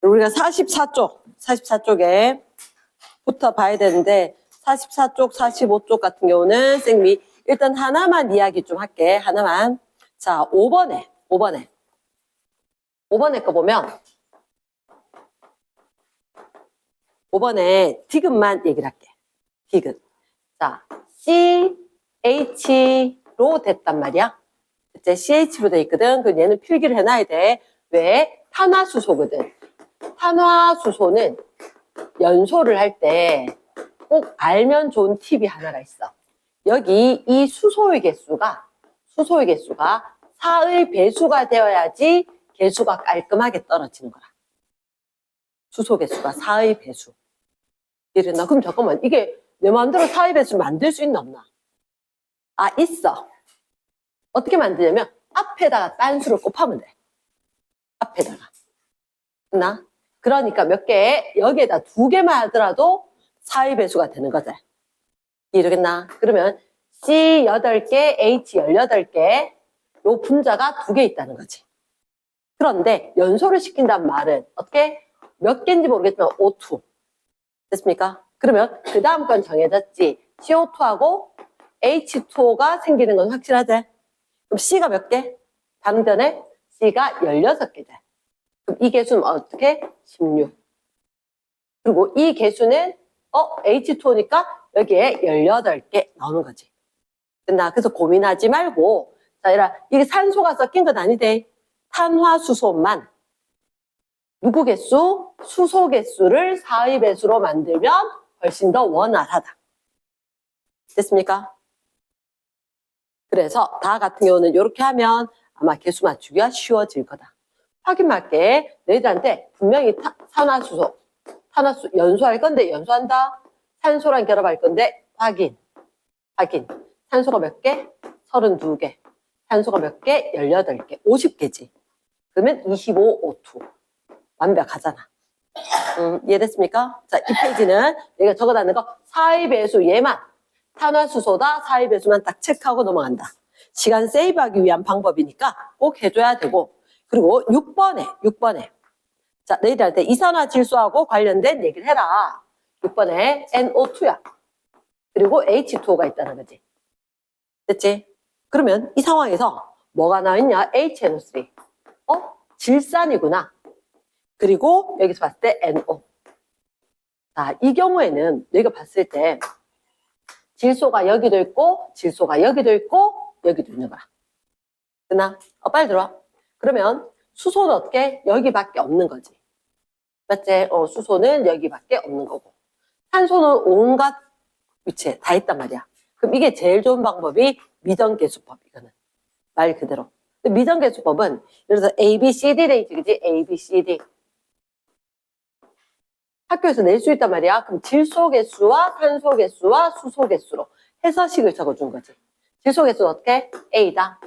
우리가 44쪽부터 봐야 되는데 44쪽, 45쪽 같은 경우는 쌤이 일단 하나만 이야기 좀 할게. 하나만. 자, 5번에 거 보면 5번에 디귿만 얘기를 할게. 디귿. 자, CH로 됐단 말이야. 이제 CH로 돼 있거든. 그 얘는 필기를 해놔야 돼. 왜? 탄화수소거든. 탄화수소는 연소를 할 때 꼭 알면 좋은 팁이 하나가 있어. 여기 이 수소의 개수가 4의 배수가 되어야지 개수가 깔끔하게 떨어지는 거라. 수소 개수가 4의 배수. 이랬나? 그럼 잠깐만, 이게 내 마음대로 4의 배수를 만들 수 있나 없나? 아, 있어. 어떻게 만드냐면 앞에다가 딴수를 곱하면 돼. 앞에다가. 나? 그러니까 몇 개, 여기에다 2개만 하더라도 4의 배수가 되는 거지. 이러겠나? 그러면 C 8개, H 18개, 요 분자가 2개 있다는 거지. 그런데 연소를 시킨다는 말은 어떻게? 몇 개인지 모르겠지만 O2. 됐습니까? 그러면 그 다음 건 정해졌지. CO2하고 H2O가 생기는 건 확실하지? 그럼 C가 몇 개? 방금 전에 C가 16개지. 그럼 이 개수는 어떻게? 16. 그리고 이 개수는 H2O니까 여기에 18개 나오는 거지. 끝나. 그래서 고민하지 말고, 자, 이게 산소가 섞인 건 아니대. 탄화수소만 누구 개수? 수소 개수를 4의 배수로 만들면 훨씬 더 원활하다. 됐습니까? 그래서 다 같은 경우는 이렇게 하면 아마 개수 맞추기가 쉬워질 거다. 확인할게. 너희들한테 분명히 탄화수소 연소할 건데 연소한다. 산소랑 결합할 건데 확인. 산소가 몇 개? 32개. 산소가 몇 개? 18개. 50개지. 그러면 25, O2. 완벽하잖아. 이해됐습니까? 자, 이 페이지는 내가 적어놨는 거 4의 배수 얘만 탄화수소다 4의 배수만 딱 체크하고 넘어간다. 시간 세이브하기 위한 방법이니까 꼭 해줘야 되고. 그리고 6번에 자, 너희들한테 이산화질소하고 관련된 얘기를 해라. 6번에 NO2야. 그리고 H2O가 있다는 거지. 됐지? 그러면 이 상황에서 뭐가 나와있냐? HNO3. 질산이구나. 그리고 여기서 봤을 때 NO. 자, 이 경우에는 너희가 봤을 때 질소가 여기도 있고 질소가 여기도 있고 여기도 있는 거야. 됐나? 빨리 들어와. 그러면 수소는 어떻게? 여기밖에 없는 거지. 맞지? 수소는 여기밖에 없는 거고. 산소는 온갖 위치에 다 있단 말이야. 그럼 이게 제일 좋은 방법이 미정계수법, 이거는. 말 그대로. 미정계수법은, 예를 들어서 A, B, C, D 돼 있지, 그지? A, B, C, D. 학교에서 낼 수 있단 말이야. 그럼 질소계수와 탄소계수와 수소계수로 해서식을 적어준 거지. 질소계수는 어떻게? A다.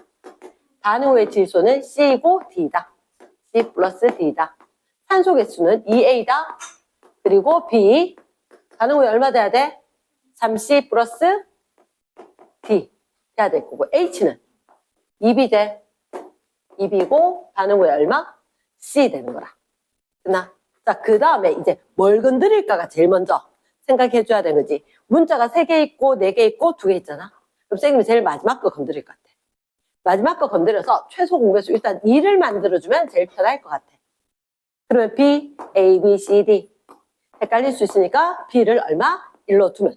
반응 후의 질소는 C고 D다. C 플러스 D다. 산소 개수는 2A다. 그리고 B. 반응 후에 얼마 돼야 돼? 3C 플러스 D 해야 될 거고. H는 2B 돼. 2B고 반응 후에 얼마? C 되는 거라. 됐나? 자, 그 다음에 이제 뭘 건드릴까가 제일 먼저 생각해 줘야 되는 거지. 문자가 3개 있고 4개 있고 2개 있잖아. 그럼 선생님이 제일 마지막 거 건드릴 것 같아. 마지막 거 건드려서 최소 공배수 일단 2를 만들어주면 제일 편할 것 같아. 그러면 B, A, B, C, D. 헷갈릴 수 있으니까 B를 얼마? 1로 두면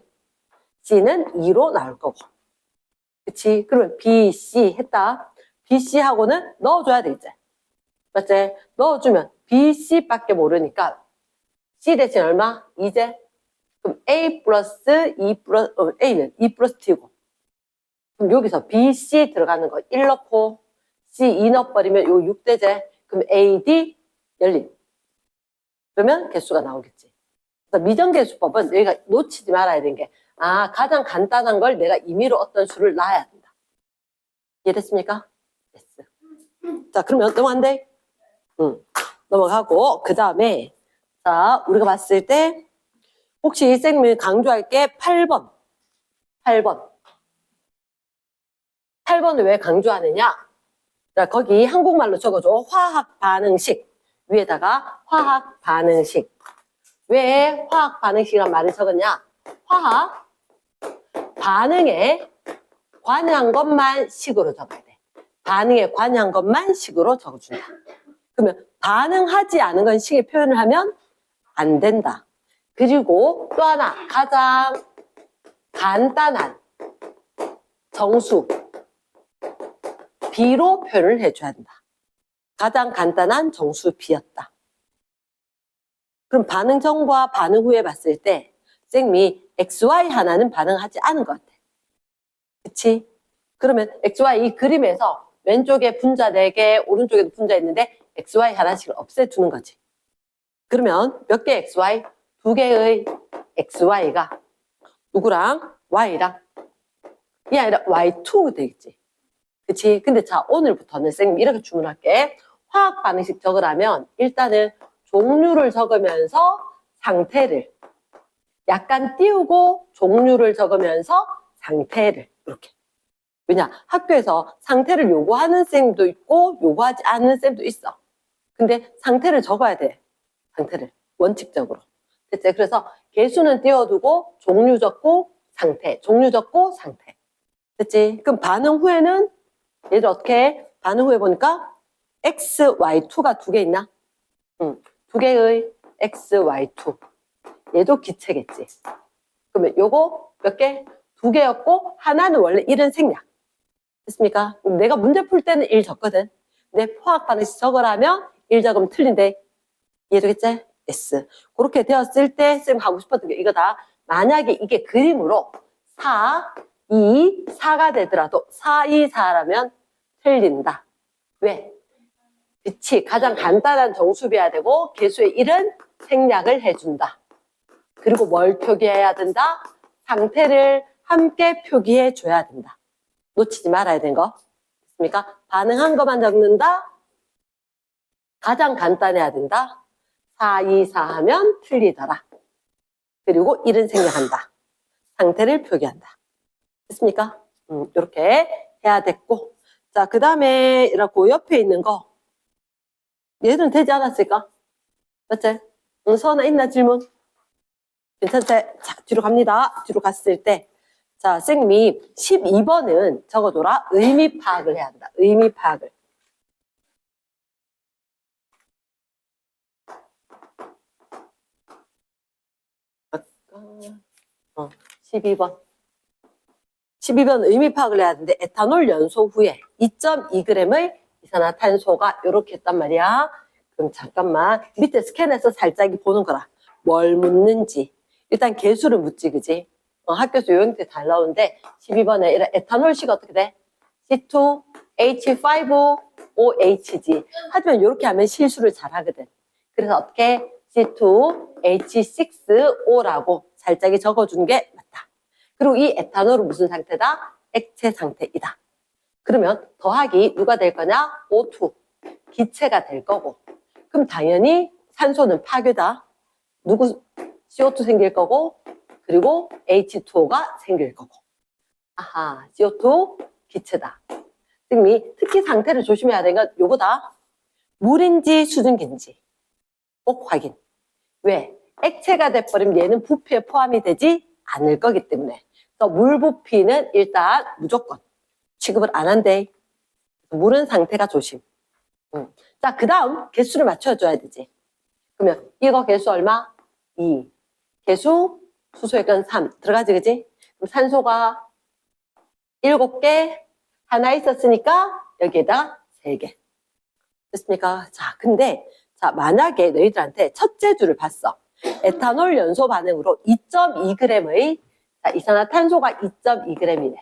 C는 2로 나올 거고. 그치? 그러면 B, C 했다. B, C하고는 넣어줘야 되겠지. 맞지? 넣어주면 B, C밖에 모르니까 C 대신 얼마? 2제. 그럼 A 플러스 2 플러스, A는 2 플러스 T고. 그럼 여기서 B, C 들어가는 거 1 넣고 C 2 넣어버리면 요 6대제. 그럼 A, D 열림. 그러면 개수가 나오겠지. 그래서 미정계수법은 여기가 놓치지 말아야 되는 게 가장 간단한 걸 내가 임의로 어떤 수를 놔야 된다. 이해됐습니까? 됐어. 자, 그러면 넘어간대? 넘어가고 그 다음에 자, 우리가 봤을 때 혹시 선생님이 강조할 게 8번. 8번을 왜 강조하느냐? 자, 거기 한국말로 적어줘. 화학 반응식. 위에다가 화학 반응식. 왜 화학 반응식이란 말을 적었냐? 화학 반응에 관여한 것만 식으로 적어야 돼. 반응에 관여한 것만 식으로 적어준다. 그러면 반응하지 않은 건 식에 표현을 하면 안 된다. 그리고 또 하나 가장 간단한 정수 B로 표현을 해줘야 된다. 가장 간단한 정수 B였다. 그럼 반응 전과 반응 후에 봤을 때 쌤이 XY 하나는 반응하지 않은 것 같아. 그치? 그러면 XY 이 그림에서 왼쪽에 분자 4개, 오른쪽에도 분자 있는데 XY 하나씩을 없애주는 거지. 그러면 몇 개의 XY? 2개의 XY가 누구랑? Y랑. 이게 아니라 Y2 되겠지. 그치? 근데 자, 오늘부터는 쌤이 이렇게 주문할게. 화학 반응식 적으라면 일단은 종류를 적으면서 상태를 약간 띄우고 종류를 적으면서 상태를 이렇게. 왜냐? 학교에서 상태를 요구하는 쌤도 있고 요구하지 않는 쌤도 있어. 근데 상태를 적어야 돼. 상태를. 원칙적으로. 됐지? 그래서 개수는 띄워두고 종류 적고 상태. 종류 적고 상태. 됐지? 그럼 반응 후에는 얘들 어떻게 해? 반응 후에 보니까 X, Y2가 2개 있나? 응. 2개의 X, Y2. 얘도 기체겠지. 그러면 요거 몇 개? 2개였고 하나는 원래 1은 생략. 됐습니까? 내가 문제 풀 때는 1 적거든. 내 화학 반응식 적으라면 1 적으면 틀린데 이해되겠지? S. 그렇게 되었을 때 쌤 하고 싶었던 게 이거다. 만약에 이게 그림으로 4, 2, 4가 되더라도 4, 2, 4라면 틀린다. 왜? 그치. 가장 간단한 정수비해야 되고 개수의 1은 생략을 해준다. 그리고 뭘 표기해야 된다? 상태를 함께 표기해 줘야 된다. 놓치지 말아야 되는 거. 됐습니까? 반응한 것만 적는다. 가장 간단해야 된다. 4, 2, 4 하면 틀리더라. 그리고 1은 생략한다. 상태를 표기한다. 됐습니까? 이렇게 해야 됐고. 자, 그 다음에 이라고 옆에 있는 거. 얘들은 되지 않았을까? 맞지? 서은아 있나 질문? 괜찮지? 자, 뒤로 갑니다. 뒤로 갔을 때. 자, 쌤이 12번은 적어둬라. 의미 파악을 해야 한다. 의미 파악을. 12번. 12번 의미 파악을 해야 하는데 에탄올 연소 후에 2.2g의 이산화탄소가 이렇게 했단 말이야. 그럼 잠깐만 밑에 스캔해서 살짝 보는 거라. 뭘 묻는지. 일단 개수를 묻지, 그지? 학교에서 요령 때 잘 나오는데 12번에 이런 에탄올식 어떻게 돼? C2H5OHG. 하지만 이렇게 하면 실수를 잘 하거든. 그래서 어떻게? C2H6O라고 살짝이 적어주는 게 맞다. 그리고 이 에탄올은 무슨 상태다? 액체 상태이다. 그러면 더하기 누가 될 거냐? O2. 기체가 될 거고. 그럼 당연히 산소는 파괴다. 누구? CO2 생길 거고, 그리고 H2O가 생길 거고. 아하, CO2 기체다. 특히 상태를 조심해야 되는 건 요거다. 물인지 수증기인지 꼭 확인. 왜? 액체가 돼버리면 얘는 부피에 포함이 되지 않을 거기 때문에. 그래서 물 부피는 일단 무조건 취급을 안 한대. 물은 상태가 조심. 자, 그 다음 개수를 맞춰줘야 되지. 그러면 이거 개수 얼마? 2. 개수 수소의 건 3. 들어가지, 그지? 그럼 산소가 7개 하나 있었으니까 여기에다 3개. 됐습니까? 자, 근데 자, 만약에 너희들한테 첫째 줄을 봤어. 에탄올 연소 반응으로 2.2g의 이산화탄소가 2.2g이네.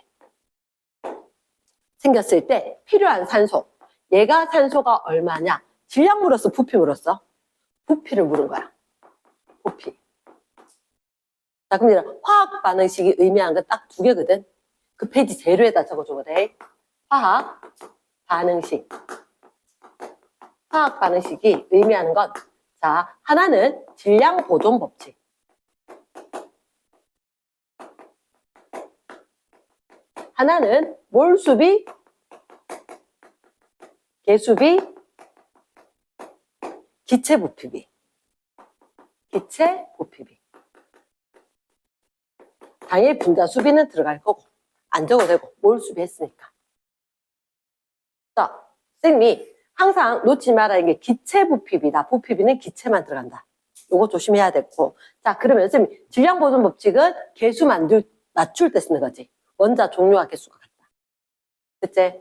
생겼을 때 필요한 산소. 얘가 산소가 얼마냐? 질량 물었어? 부피 물었어? 부피를 물은 거야. 부피. 자, 그럼 화학 반응식이 의미하는 건 딱 2개거든. 그 페이지 재료에다 적어줘도 돼. 화학 반응식. 화학 반응식이 의미하는 건, 자, 하나는 질량 보존 법칙. 하나는 몰수비, 개수비, 기체 부피비. 기체 부피비. 당연히 분자 수비는 들어갈 거고 안 적어도 되고 몰 수비 했으니까. 자, 선생님이 항상 놓치지 말아야 게 기체 부피비다. 부피비는 기체만 들어간다. 요거 조심해야 되고. 자, 그러면 선생님 질량 보존 법칙은 개수 맞출 때 쓰는 거지. 원자 종류와 개수가 같다. 그치?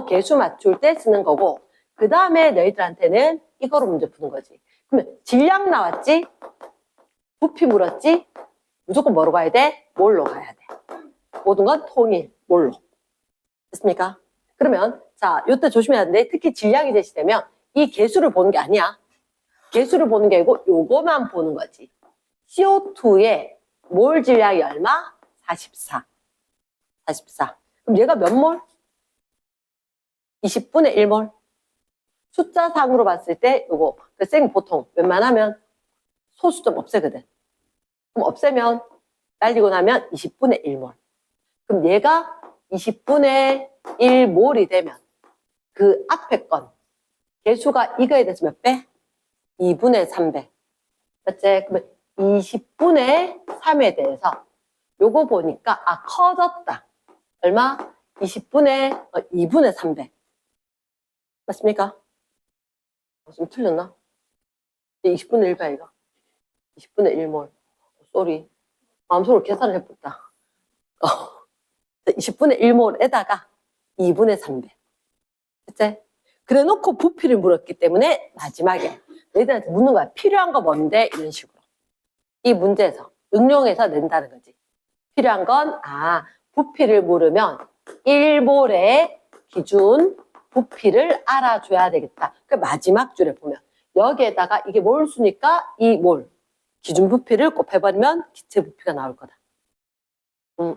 개수 맞출 때 쓰는 거고. 그 다음에 너희들한테는 이거로 문제 푸는 거지. 그러면 질량 나왔지? 부피 물었지? 무조건 뭐로 가야 돼? 몰로 가야 돼. 모든 건 통일, 몰로. 됐습니까? 그러면 자, 요때 조심해야 되는데 특히 질량이 제시되면 이 개수를 보는 게 아니야. 개수를 보는 게 아니고 요거만 보는 거지. CO2의 몰 질량이 얼마? 44. 44. 그럼 얘가 몇 몰? 20분의 1몰. 숫자상으로 봤을 때 요거 쌤 보통 웬만하면 소수 좀 없애거든. 그럼 없애면 날리고 나면 20분의 1몰. 그럼 얘가 20분의 1몰이 되면 그 앞에 건 개수가 이거에 대해서 몇 배? 2분의 3배. 맞지? 그러면 20분의 3에 대해서 요거 보니까 커졌다. 얼마? 2분의 3배. 맞습니까? 좀 틀렸나? 20분의 1배 이거. 20분의 1몰. 쏘리. 마음속으로 계산을 해봤다. 20분의 1몰에다가 2분의 3배. 그치? 그래 놓고 부피를 물었기 때문에 마지막에 너희들한테 묻는 거야. 필요한 거 뭔데? 이런 식으로. 이 문제에서 응용해서 낸다는 거지. 필요한 건 부피를 물으면 1몰의 기준 부피를 알아줘야 되겠다. 그 마지막 줄에 보면 여기에다가 이게 몰수니까 이 몰 기준 부피를 곱해버리면 기체 부피가 나올 거다.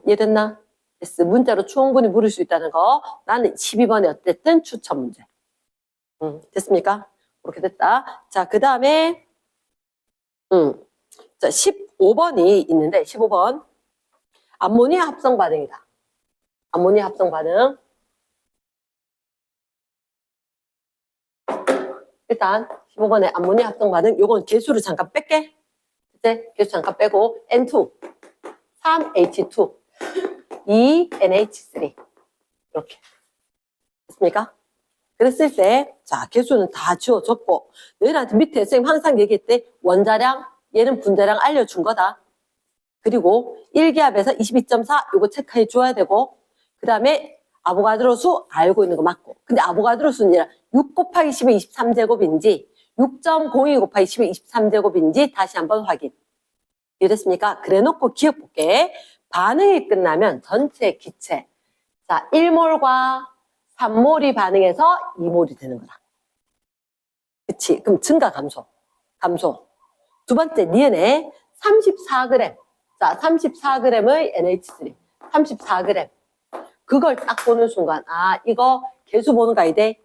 이해됐나? yes. 문자로 충분히 물을 수 있다는 거. 나는 12번에 어쨌든 추천 문제. 됐습니까? 그렇게 됐다. 자, 그 다음에 자, 15번이 있는데 15번 암모니아 합성 반응이다. 암모니아 합성 반응. 일단 15번에 암모니아 합성 반응. 요건 개수를 잠깐 뺄게. 이제 개수 잠깐 빼고 N2 3H2 2NH3 이렇게 됐습니까? 그랬을 때 자, 개수는 다 지워졌고 너희들한테 밑에 선생님 항상 얘기했대. 원자량, 얘는 분자량 알려준 거다. 그리고 1기압에서 22.4 요거 체크해 줘야 되고 그 다음에 아보가드로 수 알고 있는 거 맞고 근데 아보가드로 수는 아니라 6 곱하기 10의 23제곱인지 6.02 곱하기 10의 23제곱인지 다시 한번 확인. 이해됐습니까? 그래 놓고 기억 볼게. 반응이 끝나면 전체 기체 자 1몰과 3몰이 반응해서 2몰이 되는 거다. 그치? 그럼 증가 감소. 감소. 두 번째 니은에 34g. 자 34g의 NH3. 34g. 그걸 딱 보는 순간 이거 개수 보는 거 아니대?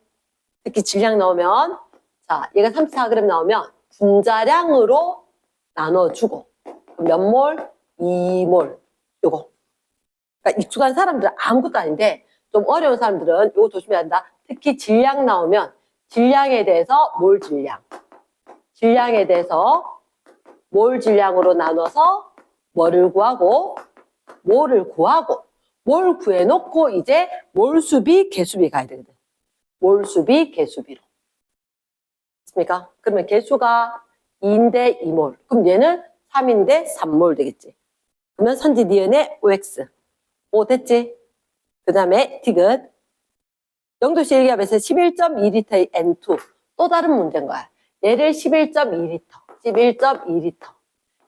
특히 질량 나오면 자 얘가 34g 나오면 분자량으로 나눠주고 몇 몰? 2몰. 요거. 그러니까 익숙한 사람들은 아무것도 아닌데 좀 어려운 사람들은 요거 조심해야 한다. 특히 질량 나오면 질량에 대해서 몰 질량. 질량에 대해서 몰 질량으로 나눠서 뭐를 구하고 몰을 구하고 몰 구해놓고 이제 몰수비, 개수비 가야 되거든. 몰수비, 개수비로. 됐습니까? 그러면 개수가 2인데 2몰. 그럼 얘는 3인데 3몰 되겠지. 그러면 선지 니은의 OX. O 됐지? 그 다음에 디귿. 0도씨 1기압에서 11.2L의 N2. 또 다른 문제인 거야. 얘를 11.2L. 11.2L.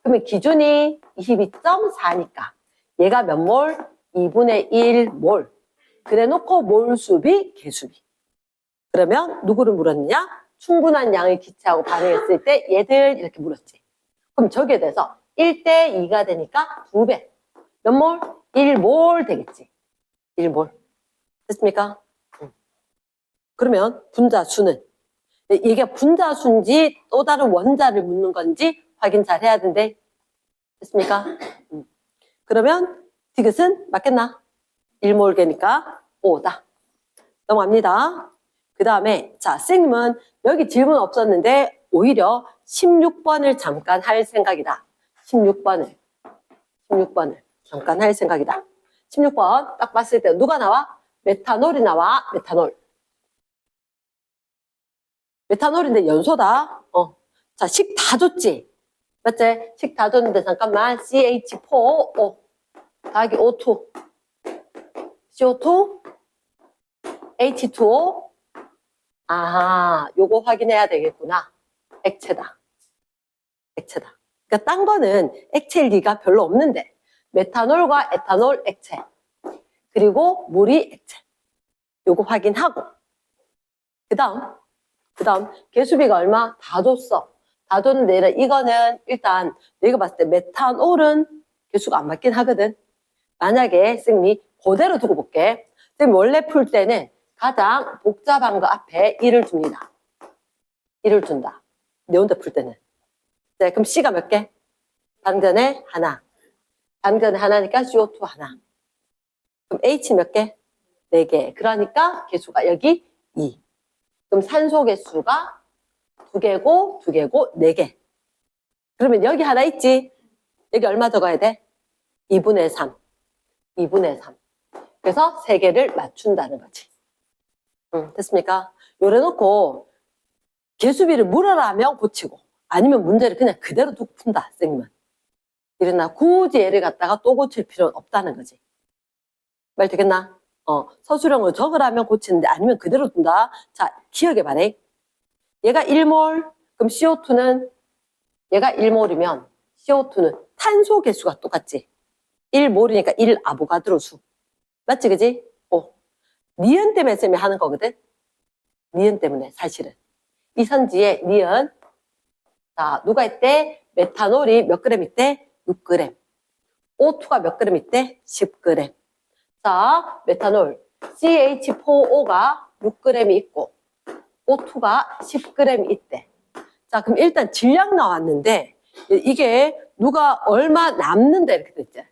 그러면 기준이 22.4니까 얘가 몇 몰? 2분의 1몰. 그래 놓고 몰수비, 개수비. 그러면 누구를 물었느냐? 충분한 양의 기체하고 반응했을 때 얘들 이렇게 물었지. 그럼 저기에 대해서 1대 2가 되니까 2배. 몇 몰? 1몰 되겠지. 1몰. 됐습니까? 그러면 분자수는 이게 분자수인지 또 다른 원자를 묻는 건지 확인 잘 해야 된대. 됐습니까? 그러면 디귿은 맞겠나? 1몰개니까 5다. 넘어갑니다. 그 다음에 자 선생님은 여기 질문 없었는데 오히려 16번을 잠깐 할 생각이다. 16번을 잠깐 할 생각이다. 16번 딱 봤을 때 누가 나와? 메탄올이 나와. 메탄올인데 연소다. 자, 식 다 줬지? 맞지? 식 다 줬는데 잠깐만. CH4O 더하기 O2 CO2 H2O 아하, 요거 확인해야 되겠구나. 액체다. 그러니까 딴 거는 액체일 리가 별로 없는데 메탄올과 에탄올 액체 그리고 물이 액체 요거 확인하고 그 다음 개수비가 얼마? 다 줬어. 다 줬는데 이거는 일단 내가 봤을 때 메탄올은 개수가 안 맞긴 하거든. 만약에 쌤이 그대로 두고 볼게. 쌤 원래 풀 때는 가장 복잡한 거 앞에 1을 줍니다. 1을 준다. 내 혼자 풀 때는. 네, 그럼 C가 몇 개? 반전에 하나. 반전에 하나니까 CO2 하나. 그럼 H 몇 개? 4개. 그러니까 개수가 여기 2. 그럼 산소 개수가 2개고 4개. 그러면 여기 하나 있지? 여기 얼마 적어야 돼? 2분의 3. 그래서 3개를 맞춘다는 거지. 됐습니까? 요래 놓고 개수비를 물어라면 고치고 아니면 문제를 그냥 그대로 두고 푼다. 쌤은. 이랬나 굳이 얘를 갖다가 또 고칠 필요는 없다는 거지. 말 되겠나? 서술형을 적으라면 고치는데 아니면 그대로 둔다. 자, 기억해 봐래. 얘가 1몰, 그럼 CO2는 얘가 1몰이면 CO2는 탄소 개수가 똑같지. 1몰이니까 1아보가드로 수. 맞지, 그지? 니은 때문에 쌤이 하는 거거든. 니은 때문에 사실은. 이선지에 니은. 자, 누가 있대? 메탄올이 몇 그램 있대? 6g. O2가 몇 그램 있대? 10g. 자, 메탄올 CH4O가 6g이 있고 O2가 10g 있대. 자, 그럼 일단 질량 나왔는데 이게 누가 얼마 남는다 이렇게 됐지.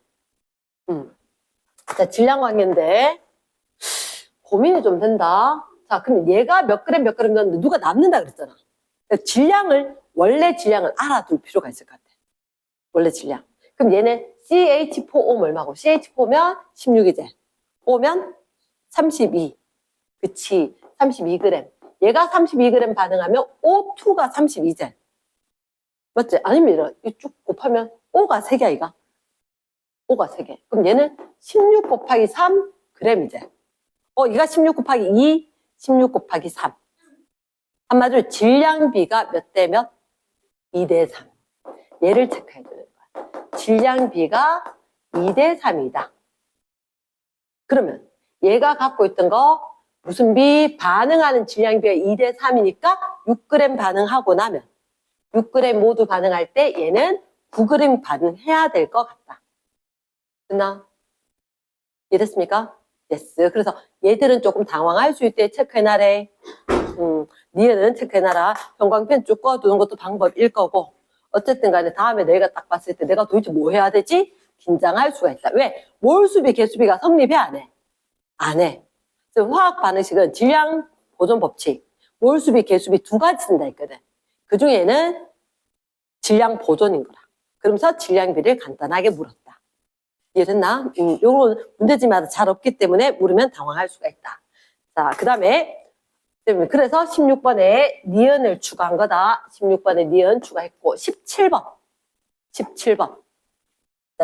자, 질량 관계인데 고민이 좀 된다. 자, 그럼 얘가 몇 그램 넣었는데 누가 남는다 그랬잖아. 원래 질량을 알아둘 필요가 있을 것 같아. 원래 질량. 그럼 얘는 CH4O 얼마고? CH4면 16이제. O면 32. 그치. 32g. 얘가 32g 반응하면 O2가 32제. 맞지? 아니면 이런, 쭉 곱하면 O가 3개 아이가? O가 3개. 그럼 얘는 16 곱하기 3g이제. 얘가 16 곱하기 2, 16 곱하기 3. 한마디로 질량비가 몇 대 몇? 2대 3. 얘를 체크해 주는 거야. 질량비가 2대 3이다. 그러면 얘가 갖고 있던 거 무슨 비? 반응하는 질량비가 2대 3이니까 6g 반응하고 나면 6g 모두 반응할 때 얘는 9g 반응해야 될 것 같다. 됐나? 이해됐습니까? yes. 그래서 얘들은 조금 당황할 수 있대. 체크해놔래. 니은은 체크해놔라. 형광펜 쭉 꺼두는 것도 방법일 거고 어쨌든 간에 다음에 내가 딱 봤을 때 내가 도대체 뭐 해야 되지? 긴장할 수가 있다. 왜? 몰수비, 개수비가 성립해? 안 해? 안 해. 그래서 화학 반응식은 질량 보존 법칙, 몰수비, 개수비 2가지 쓴다 했거든. 그 중에는 질량 보존인 거라. 그러면서 질량비를 간단하게 물었다. 이해됐나? 요런 문제집마다 잘 없기 때문에 물으면 당황할 수가 있다. 자, 그 다음에 그래서 16번에 니은을 추가한 거다. 16번에 니은 추가했고 17번. 자,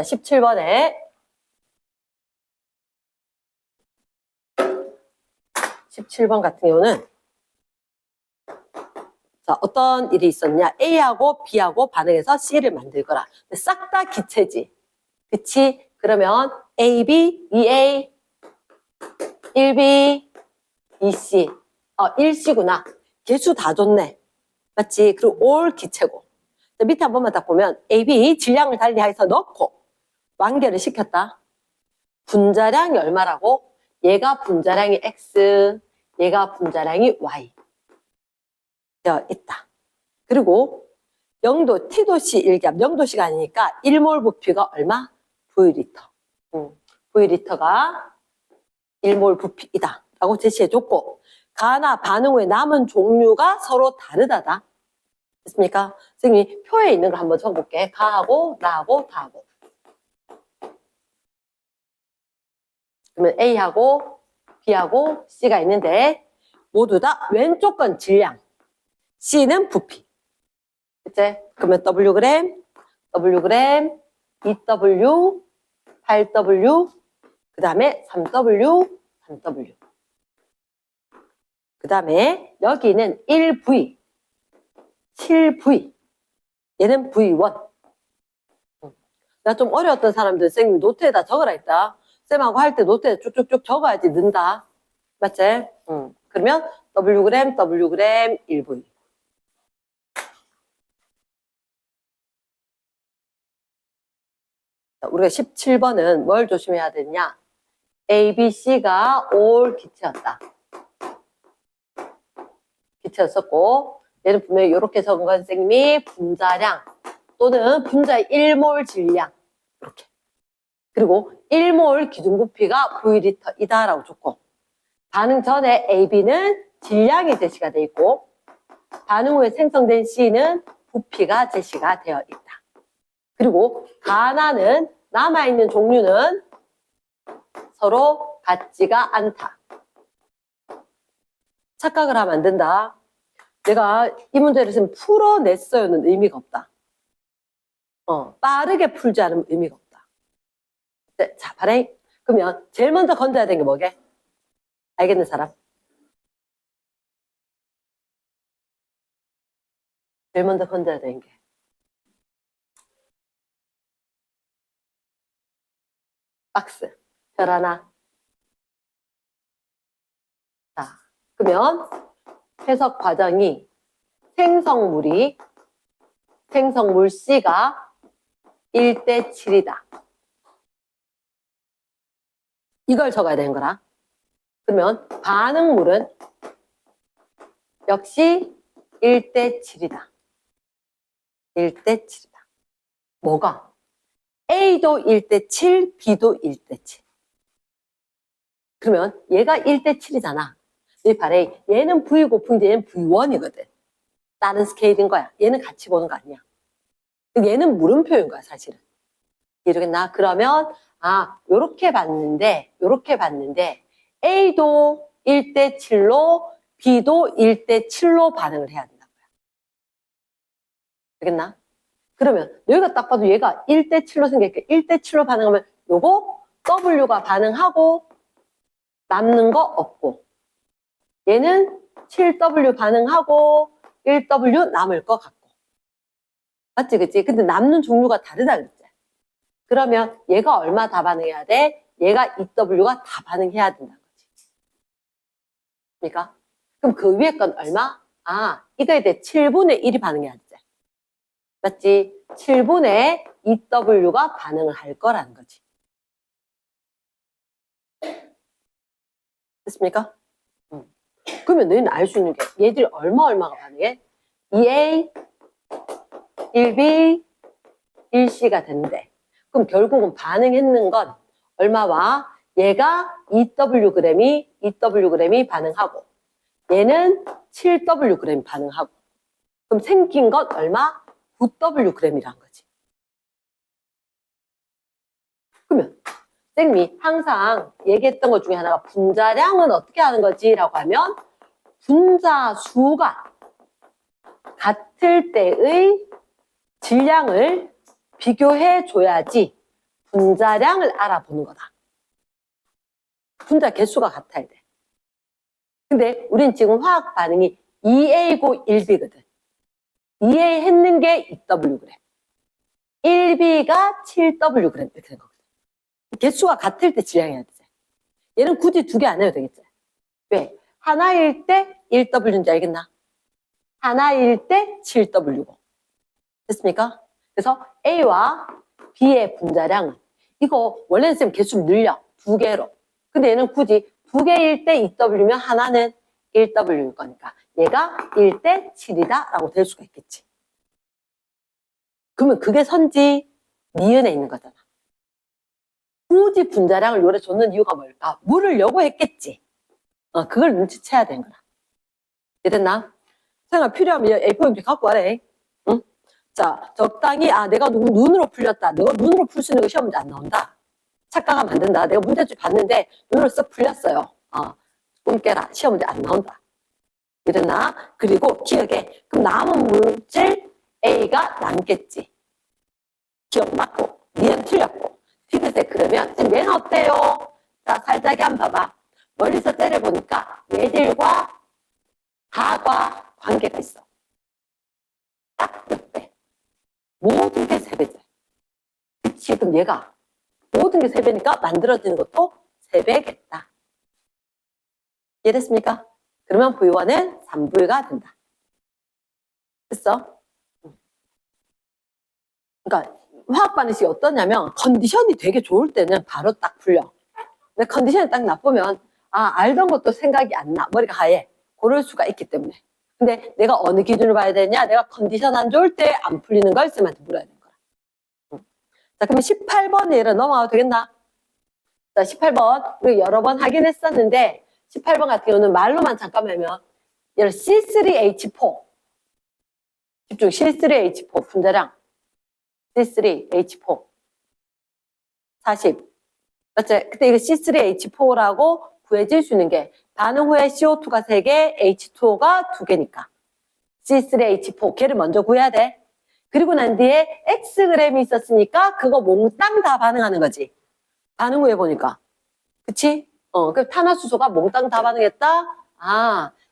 17번 같은 경우는 자, 어떤 일이 있었냐? A하고 B하고 반응해서 C를 만들거라. 싹 다 기체지. 그치? 그러면 AB, 2A, 1B, 2C. 1C구나. 개수 다 줬네. 맞지? 그리고 올 기체고. 밑에 한 번만 딱 보면 AB 질량을 달리해서 넣고 완결을 시켰다. 분자량이 얼마라고? 얘가 분자량이 X, 얘가 분자량이 Y. 되어 있다. 그리고 0도, T도씨 일기압, 0도씨가 아니니까 1몰 부피가 얼마? V리터. V리터가 1몰 부피이다. 라고 제시해줬고, 가나 반응 후에 남은 종류가 서로 다르다다. 됐습니까? 선생님이 표에 있는 걸 한번 적어볼게. 가하고, 나하고, 다하고. 그러면 A하고, B하고, C가 있는데, 모두 다 왼쪽 건 질량. C는 부피. 그치? 그러면 Wg, Wg, 2W, 8W, 그 다음에 3W, 3W. 그 다음에 여기는 1V, 7V. 얘는 V1. 나 좀 어려웠던 사람들 쌤이 노트에다 적으라 했다. 쌤하고 할 때 노트에 쭉쭉쭉 적어야지 는다. 맞지? 그러면 Wg, Wg, 1V. 우리가 17번은 뭘 조심해야 되냐? A, B, C가 all 기체였다. 기체였었고, 얘는 분명히 이렇게 적은 건 선생님이 분자량 또는 분자의 1몰 질량. 이렇게. 그리고 1몰 기준부피가 V리터이다라고 줬고, 반응 전에 A, B는 질량이 제시가 되어 있고, 반응 후에 생성된 C는 부피가 제시가 되어 있다. 그리고 가나는 남아있는 종류는 서로 같지가 않다. 착각을 하면 안 된다. 내가 이 문제를 지금 풀어냈어요는 의미가 없다. 빠르게 풀지 않으면 의미가 없다. 네, 자, 발행. 그러면 제일 먼저 건져야 되는 게 뭐게? 알겠는 사람? 제일 먼저 건져야 되는 게. 박스. 별 하나. 자, 그러면 해석 과정이 생성물 C가 1대 7이다. 이걸 적어야 되는 거라. 그러면 반응물은 역시 1대 7이다. 1대 7이다. 뭐가? A도 1대 7, B도 1대 7. 그러면 얘가 1대 7이잖아. 이 발에 얘는 V 곱인데 얘는 V1이거든. 다른 스케일인 거야. 얘는 같이 보는 거 아니야. 얘는 물음표인 거야, 사실은. 이러겠나? 그러면 요렇게 봤는데 A도 1대 7로 B도 1대 7로 반응을 해야 된다는 거야. 알겠나? 그러면 여기가 딱 봐도 얘가 1대 7로 생겼으니까 1대 7로 반응하면 요거 W가 반응하고 남는 거 없고, 얘는 7W 반응하고 1W 남을 것 같고. 맞지, 그치? 근데 남는 종류가 다르다 그랬지. 그러면 얘가 얼마 다 반응해야 돼? 얘가 2W가 다 반응해야 된다는 거지. 그러니까 그럼 그 위에 건 얼마? 이거에 대해 7분의 1이 반응해야 되지. 맞지? 7분의 2W가 반응을 할 거라는 거지. 됐습니까? 그러면 너희는 알 수 있는 게 얘들이 얼마가 반응해? 2A, 1B, 1C가 되는데, 그럼 결국은 반응했는 건 얼마와? 얘가 2Wg이 반응하고 얘는 7Wg 반응하고, 그럼 생긴 건 얼마? 9Wg이란 거지. 그러면 쌤이 항상 얘기했던 것 중에 하나가 분자량은 어떻게 하는 거지? 라고 하면 분자 수가 같을 때의 질량을 비교해 줘야지 분자량을 알아보는 거다. 분자 개수가 같아야 돼. 근데 우린 지금 화학 반응이 2A고 1B거든. 2A 했는 게 2Wg. 1B가 7Wg 이렇게 된 거거든. 개수가 같을 때 질량해야 되지. 얘는 굳이 두 개 안 해도 되겠지. 왜? 하나일 때 1W인지 알겠나? 하나일 때 7W고. 됐습니까? 그래서 A와 B의 분자량은, 이거 원래는 쌤 개수를 늘려. 두 개로. 근데 얘는 굳이 두 개일 때 2W면 하나는 1W일 거니까 얘가 1대 7이다 라고 될 수가 있겠지. 그러면 그게 선지 니은에 있는 거잖아. 굳이 분자량을 요래 줬는 이유가 뭘까? 물으려고 했겠지. 그걸 눈치채야 되는 거야. 이랬나? 생각 필요하면 A4용지 갖고 와래. 자, 적당히, 내가 누구 눈으로 풀렸다. 내가 눈으로 풀 수 있는 거 시험 문제 안 나온다. 착각하면 안 된다. 내가 문제집 봤는데 눈으로 쓱 풀렸어요. 꿈 깨라. 시험 문제 안 나온다. 이러나, 그리고 기억해. 그럼 남은 물질 A가 남겠지. 기억 맞고, 니은 틀렸고. 디귿에 그러면, 지금 얘는 어때요? 자, 살짝이 한번 봐봐. 멀리서 때려보니까 얘들과 가과 관계가 있어. 딱 몇 배. 모든 게 3배지. 그치? 그럼 얘가 모든 게 3배니까 만들어지는 것도 3배겠다. 이해됐습니까? 그러면 V1은 3V가 된다. 됐어? 그러니까 화학 반응식이 어떠냐면 컨디션이 되게 좋을 때는 바로 딱 풀려. 근데 컨디션이 딱 나쁘면 알던 것도 생각이 안 나. 머리가 하얘. 그럴 수가 있기 때문에. 근데 내가 어느 기준을 봐야 되냐? 내가 컨디션 안 좋을 때 안 풀리는 걸 쌤한테 물어야 되는 거야. 자, 그러면 18번 예를 넘어가도 되겠나? 자, 18번 우리 여러 번 하긴 했었는데 18번 같은 경우는 말로만 잠깐만 하면 예를 C3H4 집중 C3H4 분자량 C3H4 40 맞지? 그때 이거 C3H4라고 구해질 수 있는 게 반응 후에 CO2가 3개, H2O가 2개니까 C3H4 걔를 먼저 구해야 돼. 그리고 난 뒤에 Xg이 있었으니까 그거 몽땅 다 반응하는 거지. 반응 후에 보니까. 그치? 그 탄화수소가 몽땅 다 반응했다?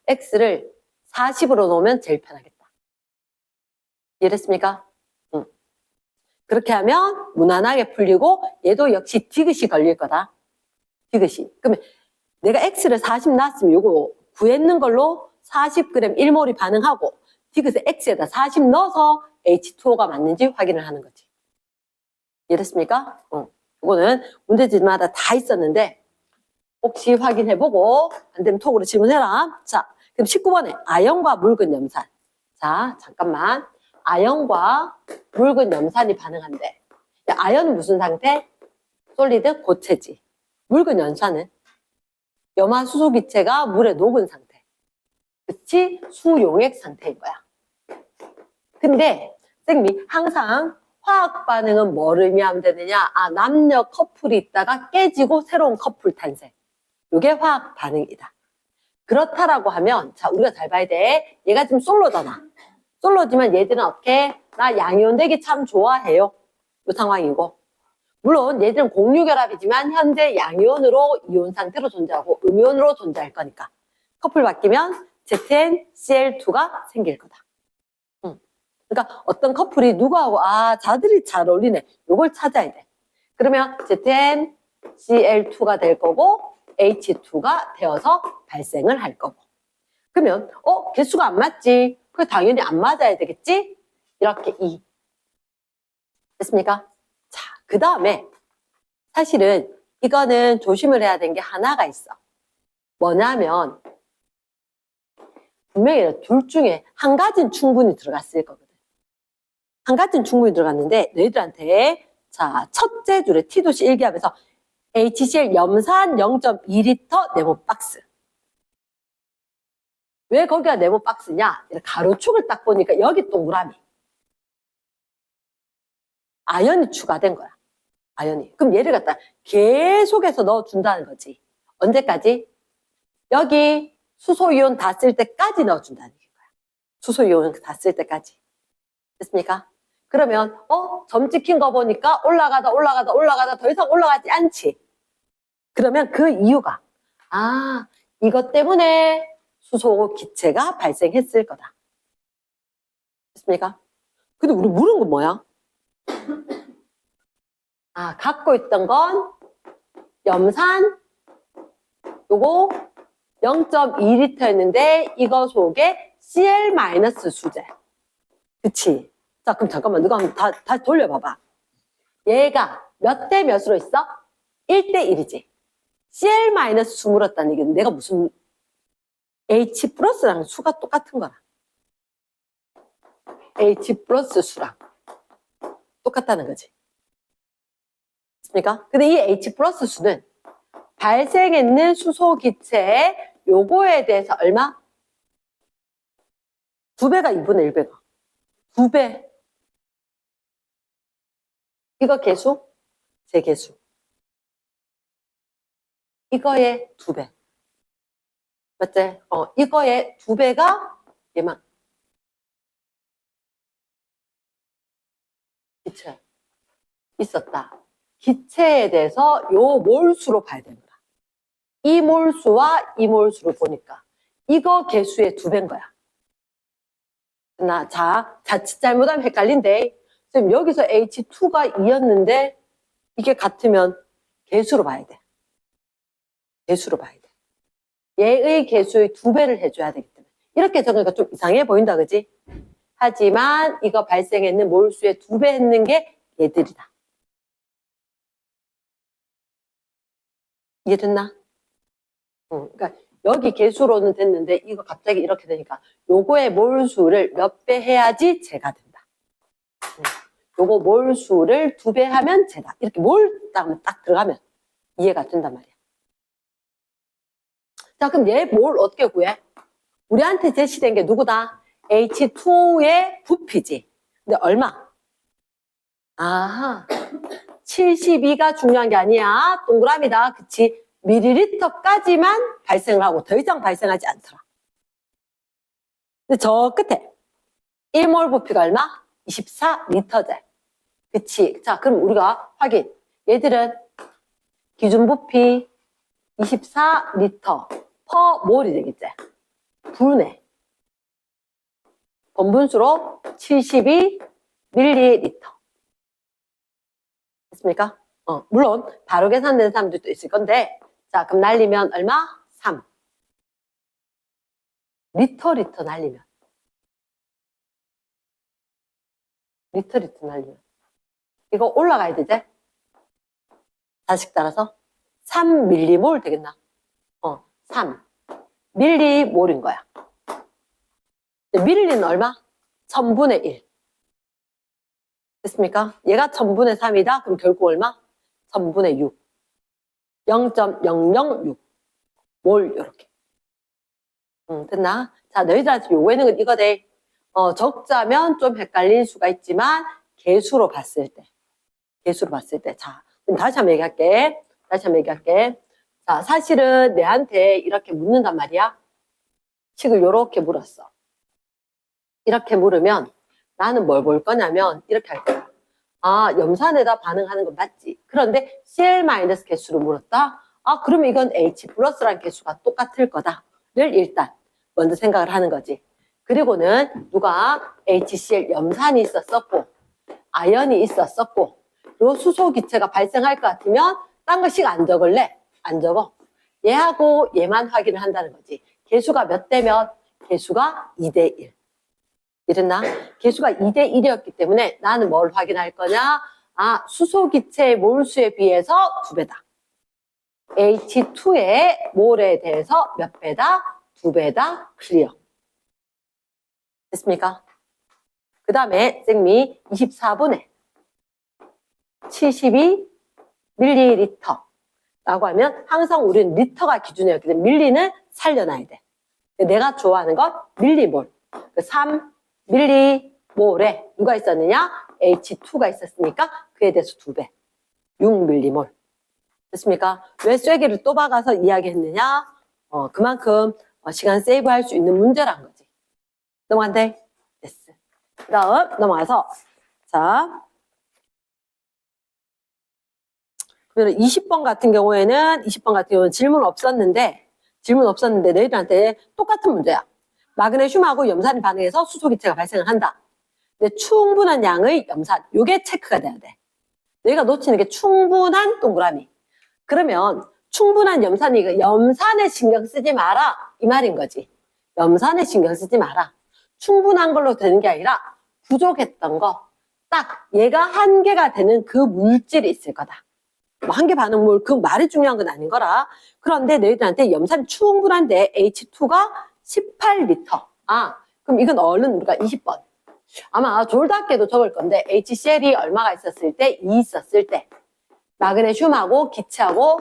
X를 40으로 놓으면 제일 편하겠다. 이해됐습니까? 응. 그렇게 하면 무난하게 풀리고 얘도 역시 디귿이 걸릴 거다. 디귿이. 그러면 내가 X를 40 놨으면 요거 구했는 걸로 40g 1몰이 반응하고 디귿에 X에다 40 넣어서 H2O가 맞는지 확인을 하는 거지. 이해됐습니까? 이거는 문제집마다 다 있었는데 혹시 확인해보고 안 되면 톡으로 질문해라. 자, 그럼 19번에 아연과 묽은 염산. 자, 잠깐만. 아연과 묽은 염산이 반응한대. 아연은 무슨 상태? 솔리드 고체지. 묽은 염산은 염화수소기체가 물에 녹은 상태. 그치? 수용액 상태인 거야. 근데 쌤이 항상 화학 반응은 뭐를 의미하면 되느냐? 남녀 커플이 있다가 깨지고 새로운 커플 탄생. 이게 화학 반응이다. 그렇다라고 하면 자 우리가 잘 봐야 돼. 얘가 지금 솔로잖아. 솔로지만 얘들은 어떻게? 나 양이온 되기 참 좋아해요. 이 상황이고. 물론 얘들은 공유결합이지만 현재 양이온으로 이온 상태로 존재하고 음이온으로 존재할 거니까. 커플 바뀌면 ZnCl2가 생길 거다. 그러니까 어떤 커플이 누구하고 자들이 잘 어울리네. 요걸 찾아야 돼. 그러면 ZnCl2가 될 거고 H2가 되어서 발생을 할 거고. 그러면 개수가 안 맞지? 그게 당연히 안 맞아야 되겠지? 이렇게 2. 됐습니까? 자, 그 다음에 사실은 이거는 조심을 해야 되는 게 하나가 있어. 뭐냐면 분명히 둘 중에 한 가지는 충분히 들어갔을 거거든. 한 가지는 충분히 들어갔는데 너희들한테 자 첫째 줄에 T도시 1기압에서 HCl 염산 0.2L 네모 박스. 왜 거기가 네모 박스냐? 가로축을 딱 보니까 여기 동그라미. 아연이 추가된 거야. 아연이. 그럼 얘를 갖다 계속해서 넣어준다는 거지. 언제까지? 여기 수소이온 다 쓸 때까지 넣어준다는 거야. 수소이온 다 쓸 때까지. 됐습니까? 그러면 점 찍힌 거 보니까 올라가다 더 이상 올라가지 않지. 그러면 그 이유가 이것 때문에 수소 기체가 발생했을 거다. 됐습니까? 근데 우리 물은 건 뭐야? 갖고 있던 건 염산 요거 0.2L였는데 이거 속에 Cl- 수제. 그치? 자, 그럼 잠깐만, 누가 한번 다시 돌려봐봐. 얘가 몇 대 몇으로 있어? 1대 1이지. Cl- 수 물었다는 얘기는 내가 무슨 H 플러스랑 수가 똑같은 거라. H 플러스 수랑 똑같다는 거지. 맞습니까? 근데 이 H 플러스 수는 발생했는 수소 기체의 요거에 대해서 얼마? 2배가 2분의 1배가. 2배. 이거 개수, 제 개수. 이거의 2배. 맞지? 이거의 2배가 얘만. 기체. 있었다. 기체에 대해서 요 몰수로 봐야 되는 거야. 이 몰수와 이 몰수를 보니까 이거 개수의 2배인 거야. 자칫 잘못하면 헷갈린데 지금 여기서 H2가 2였는데 이게 같으면 개수로 봐야 돼. 개수로 봐야 돼. 얘의 개수의 2배를 해줘야 되기 때문에 이렇게 적으니까 좀 이상해 보인다, 그지? 하지만 이거 발생했는 몰수의 2배 했는 게 얘들이다. 이해됐나? 그러니까 여기 개수로는 됐는데 이거 갑자기 이렇게 되니까 요거의 몰수를 몇 배 해야지 제가 된다. 요거 몰수를 2배 하면 제다. 이렇게 딱 들어가면 이해가 된단 말이야. 자, 그럼 얘 뭘 어떻게 구해? 우리한테 제시된 게 누구다? H2의 부피지. 근데 얼마? 아하, 72가 중요한 게 아니야. 동그라미다. 그치? 밀리리터까지만 발생을 하고 더 이상 발생하지 않더라. 근데 저 끝에 1몰 부피가 얼마? 24리터제. 그치? 자, 그럼 우리가 확인. 얘들은 기준 부피 24리터 퍼 몰이 되겠지? 분해. 번분수로 72ml. 됐습니까? 물론 바로 계산되는 사람들도 있을 건데 자, 그럼 날리면 얼마? 3. 리터 날리면. 리터 날리면. 이거 올라가야 되지? 다식 따라서 3밀리몰 되겠나? 3. 밀리몰인 거야. 밀리는 얼마? 1000분의 1. 됐습니까? 얘가 1000분의 3이다. 그럼 결국 얼마? 1000분의 6. 0.006 몰 요렇게. 됐나? 자, 너희들한테 요구하는 이거 돼. 적자면 좀 헷갈릴 수가 있지만 개수로 봤을 때. 자, 그럼 다시 한번 얘기할게. 자, 사실은 내한테 이렇게 묻는단 말이야. 식을 요렇게 물었어. 이렇게 물으면 나는 뭘 볼 거냐면 이렇게 할 거야. 아, 염산에다 반응하는 건 맞지. 그런데 CL- 개수로 물었다? 아, 그러면 이건 H 플러스라는 개수가 똑같을 거다를 일단 먼저 생각을 하는 거지. 그리고는 누가 HCl 염산이 있었었고 아연이 있었었고 그리고 수소 기체가 발생할 것 같으면 딴 거씩 안 적을래? 안 적어. 얘하고 얘만 확인을 한다는 거지. 개수가 몇 대 몇? 개수가 2대 1. 이랬나? 개수가 2대 1이었기 때문에 나는 뭘 확인할 거냐? 아, 수소 기체의 몰수에 비해서 2배다. H2의 몰에 대해서 몇 배다? 2배다. 클리어. 됐습니까? 그 다음에 생미 24분에 72ml 라고 하면 항상 우리는 리터가 기준이었기 때문에 밀리는 살려놔야 돼. 내가 좋아하는 건 밀리몰. 3밀리몰에 누가 있었느냐? H2가 있었으니까 그에 대해서 2배. 6밀리몰. 됐습니까? 왜 쐐기를 또 박아서 이야기했느냐? 그만큼 시간 세이브할 수 있는 문제란 거지. 넘어간대? 됐어. 그 다음 넘어가서 자 20번 같은 경우에는 질문 없었는데 너희들한테 똑같은 문제야. 마그네슘하고 염산이 반응해서 수소기체가 발생을 한다. 근데 충분한 양의 염산, 요게 체크가 돼야 돼. 너희가 놓치는 게 충분한 동그라미. 그러면 충분한 염산이 염산에 신경 쓰지 마라 이 말인 거지. 염산에 신경 쓰지 마라. 충분한 걸로 되는 게 아니라 부족했던 거, 딱 얘가 한계가 되는 그 물질이 있을 거다. 뭐 한계 반응물 그 말이 중요한 건 아닌 거라. 그런데 너희들한테 염산이 충분한데 H2가 18리터. 아, 그럼 이건 얼른 우리가 20번. 아마 졸답게도 적을 건데 HCl이 얼마가 있었을 때? 2 있었을 때. 마그네슘하고 기체하고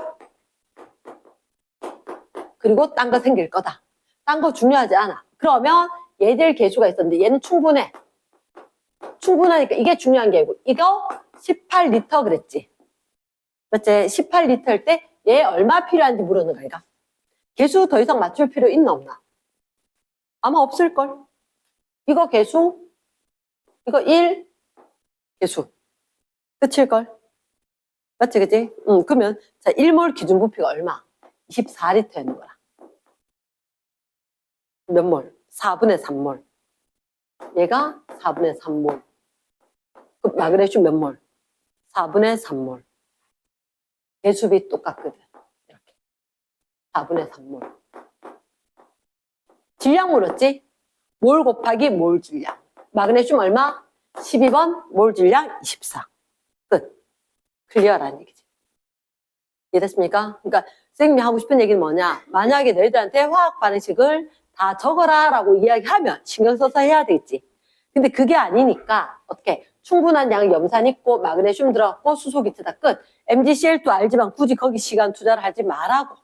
그리고 딴 거 생길 거다. 딴 거 중요하지 않아. 그러면 얘들 개수가 있었는데 얘는 충분해. 충분하니까 이게 중요한 게 아니고 이거 18리터 그랬지. 맞지? 18리터일 때 얘 얼마 필요한지 물었는 거야, 얘가. 개수 더 이상 맞출 필요 있나 없나? 아마 없을걸. 이거 개수, 이거 1 개수. 끝일걸. 맞지, 그지? 그러면 자 1몰 기준 부피가 얼마? 24리터였는 거야. 몇 몰? 4분의 3몰. 얘가 4분의 3몰. 그럼 마그네슘 몇 몰? 4분의 3몰. 개수비 똑같거든. 이렇게. 4분의 3몰. 질량 물었지? 몰 곱하기 몰 질량. 마그네슘 얼마? 12번, 몰 질량 24. 끝. 클리어라는 얘기지. 이해됐습니까? 그러니까 선생님이 하고 싶은 얘기는 뭐냐? 만약에 너희들한테 화학 반응식을 다 적어라 라고 이야기하면 신경 써서 해야 되겠지. 근데 그게 아니니까 어떻게 충분한 양의 염산 있고 마그네슘 들어갔고 수소 기체다 끝. MgCl2 알지만 굳이 거기 시간 투자를 하지 말라고.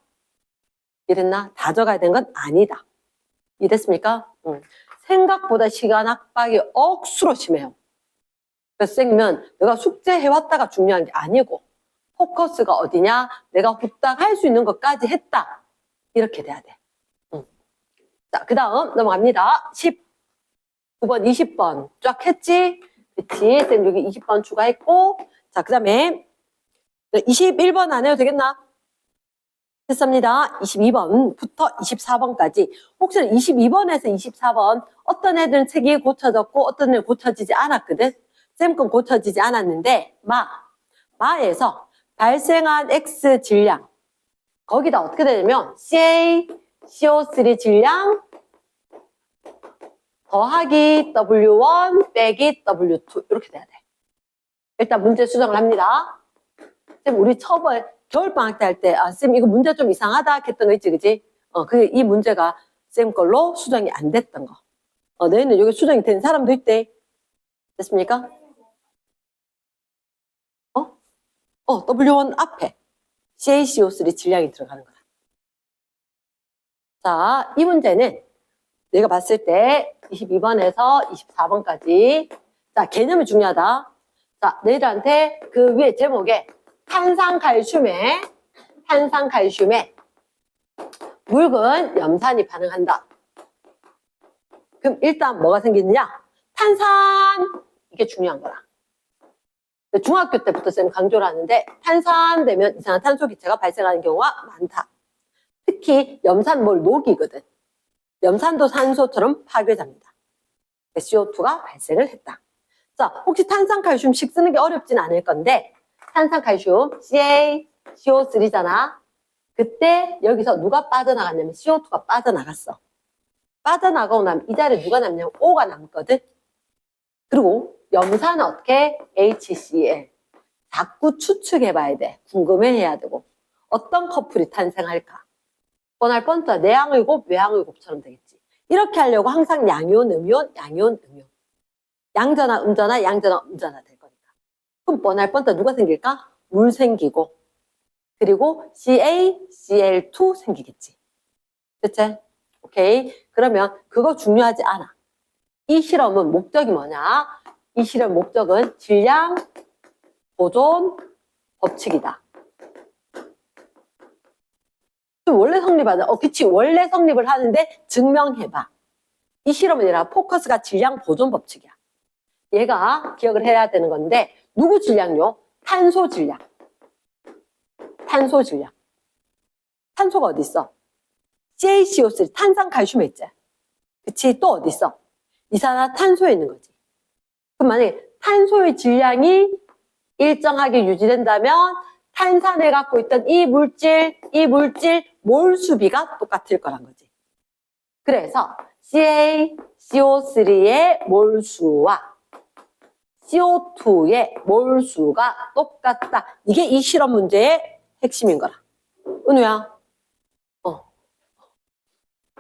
이랬나? 다 적어야 되는 건 아니다. 이해됐습니까? 생각보다 시간 압박이 억수로 심해요. 그래서 선생님은 내가 숙제 해왔다가 중요한 게 아니고 포커스가 어디냐? 내가 후딱 할 수 있는 것까지 했다. 이렇게 돼야 돼. 자, 그 다음 넘어갑니다. 19번, 20번 쫙 했지? 그치? 쌤 여기 20번 추가했고 자, 그 다음에 21번 안 해도 되겠나? 했습니다. 22번부터 24번까지 혹시 22번에서 24번 어떤 애들은 책이 고쳐졌고 어떤 애는 고쳐지지 않았거든? 쌤 건 고쳐지지 않았는데 마에서 발생한 X 질량 거기다 어떻게 되냐면 CA, CO3 질량 더하기 W1 빼기 W2 이렇게 돼야 돼. 일단 문제 수정을 합니다. 쌤 우리 처음에 겨울방학 때 할 때 쌤 이거 문제 좀 이상하다 했던 거 있지 그지? 이 문제가 쌤 걸로 수정이 안 됐던 거. 너희는 여기 수정이 된 사람도 있대. 됐습니까? W1 앞에 CaCO3 질량이 들어가는 거야. 자, 이 문제는 내가 봤을 때 22번에서 24번까지 자, 개념이 중요하다. 자, 너희들한테 그 위에 제목에 탄산칼슘에 묽은 염산이 반응한다. 그럼 일단 뭐가 생기느냐? 탄산! 이게 중요한 거라. 중학교 때부터 쌤 강조를 하는데 탄산 되면 이산화탄소 기체가 발생하는 경우가 많다. 특히 염산몰 녹이거든. 염산도 산소처럼 파괴자입니다. CO2가 발생을 했다. 자, 혹시 탄산칼슘식 쓰는 게 어렵진 않을 건데 탄산칼슘 CA, CO3잖아. 그때 여기서 누가 빠져나갔냐면 CO2가 빠져나갔어. 빠져나가고 나면 이 자리에 누가 남냐면 O가 남거든. 그리고 염산은 어떻게? HCl. 자꾸 추측해봐야 돼. 궁금해해야 되고. 어떤 커플이 탄생할까? 뻔할 뻔하다. 내항의 곱, 외항의 곱처럼 되겠지. 이렇게 하려고 항상 양이온, 음이온, 양이온, 음이온. 양전화, 음전화, 양전화, 음전화 될 거니까. 그럼 뻔할 뻔하다. 누가 생길까? 물 생기고. 그리고 CaCl2 생기겠지. 됐지? 오케이. 그러면 그거 중요하지 않아. 이 실험은 목적이 뭐냐? 이 실험 목적은 질량 보존 법칙이다. 원래 성립하자. 그치. 원래 성립을 하는데 증명해봐. 이 실험은 아니라 포커스가 질량 보존 법칙이야. 얘가 기억을 해야 되는 건데 누구 질량요? 탄소 질량. 탄소 질량. 탄소가 어디 있어? CaCO3 탄산칼슘에 있지. 그치. 또 어디 있어? 이산화탄소에 있는 거지. 그럼 만약에 탄소의 질량이 일정하게 유지된다면 탄산을 갖고 있던 이 물질 몰 수비가 똑같을 거란 거지. 그래서 CaCO3의 몰수와 CO2의 몰수가 똑같다. 이게 이 실험 문제의 핵심인 거라. 은우야.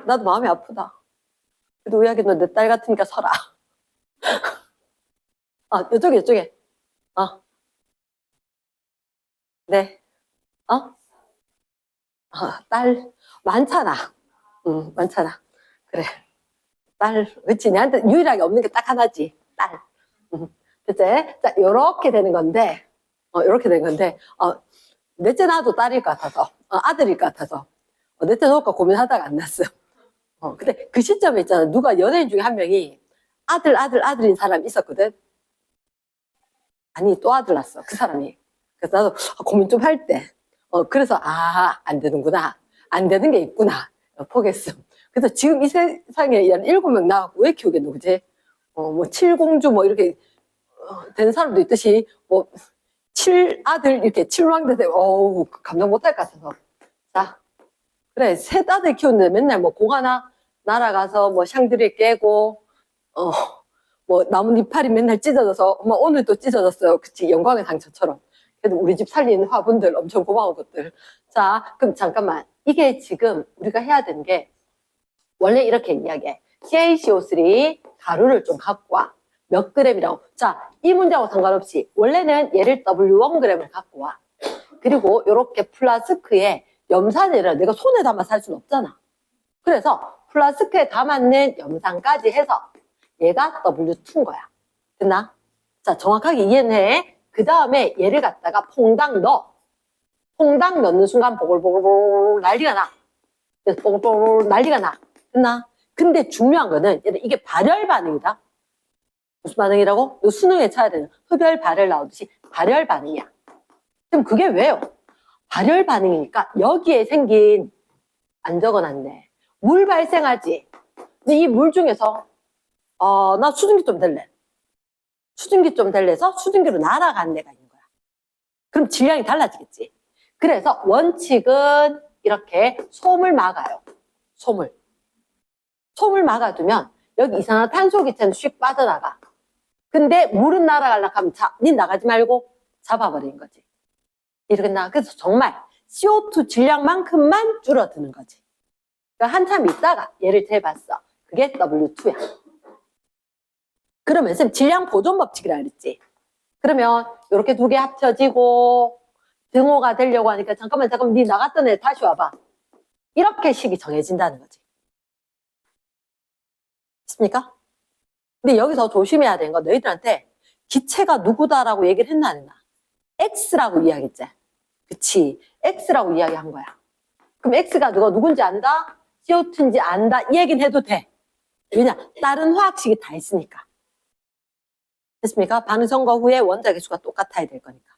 나도 마음이 아프다. 그래도 우야기 너 내 딸 같으니까 서라. 이쪽에. 네. 딸 많잖아. 많잖아. 그래. 딸, 그치. 내한테 유일하게 없는 게 딱 하나지. 딸. 이제 자 요렇게 되는 건데 요렇게 되는 건데 넷째 낳아도 딸일 것 같아서 아들일 것 같아서 넷째 놓을까 고민하다가 안 났어. 근데 그 시점에 있잖아. 누가 연예인 중에 한 명이 아들인 사람이 있었거든. 아니 또 아들 낳았어 그 사람이. 그래서 나도 고민 좀 할 때 그래서 안 되는구나. 안 되는 게 있구나. 포기했어. 그래서 지금 이 세상에 7명 낳았고 왜 키우겠노 그지? 뭐 7공주 뭐 이렇게 되는 사람도 있듯이 뭐 7아들 이렇게 7왕대 되고 어우 감당 못할 것 같아서 자 그래 셋 아들 키우는데 맨날 뭐 공 하나 날아가서 뭐 샹드리에 깨고 뭐 나뭇잎 팔이 맨날 찢어져서 엄마 오늘 또 찢어졌어요. 그치 영광의 상처처럼. 그래도 우리 집 살린 화분들 엄청 고마운 것들. 자 그럼 잠깐만 이게 지금 우리가 해야 되는 게 원래 이렇게 이야기해. CaCO3 가루를 좀 갖고 와. 몇 그램이라고. 자, 이 문제하고 상관없이 원래는 얘를 W1g을 갖고 와. 그리고 이렇게 플라스크에 염산을 내가 손에 담아 살 수는 없잖아. 그래서 플라스크에 담았는 염산까지 해서 얘가 W2인 거야. 됐나? 자, 정확하게 이해는 해. 그 다음에 얘를 갖다가 퐁당 넣어. 퐁당 넣는 순간 보글보글 난리가 나. 그래서 보글보글 난리가 나. 됐나? 근데 중요한 거는 이게 발열 반응이다. 무슨 반응이라고? 이 수능에 쳐야 되는 흡열 발열 나오듯이 발열 반응이야. 그럼 그게 왜요? 발열 반응이니까 여기에 생긴 안 적어놨네. 물 발생하지. 근데 이 물 중에서 나 수증기 좀 될래. 수증기 좀 될래서 수증기로 날아가는 데가 있는 거야. 그럼 질량이 달라지겠지. 그래서 원칙은 이렇게 솜을 막아요. 솜을 막아두면 여기 이산화탄소 기체는 슉 빠져나가. 근데 물은 날아가려고 하면 니 나가지 말고 잡아버리는 거지. 이렇게 나. 그래서 정말 CO2 질량만큼만 줄어드는 거지. 그러니까 한참 있다가 얘를 재봤어. 그게 W2야. 그러면 쌤 질량 보존 법칙이라 그랬지. 그러면 이렇게 두 개 합쳐지고 등호가 되려고 하니까 잠깐만 니 나갔던 애 다시 와봐. 이렇게 식이 정해진다는 거지. 있습니까? 근데 여기서 조심해야 되는 건 너희들한테 기체가 누구다라고 얘기를 했나 안 했나? X라고 이야기했지. 그치. X라고 이야기한 거야. 그럼 X가 누군지 안다? CO2인지 안다? 이 얘기는 해도 돼. 왜냐? 다른 화학식이 다 있으니까. 됐습니까? 반응성과 후에 원자의 수가 똑같아야 될 거니까.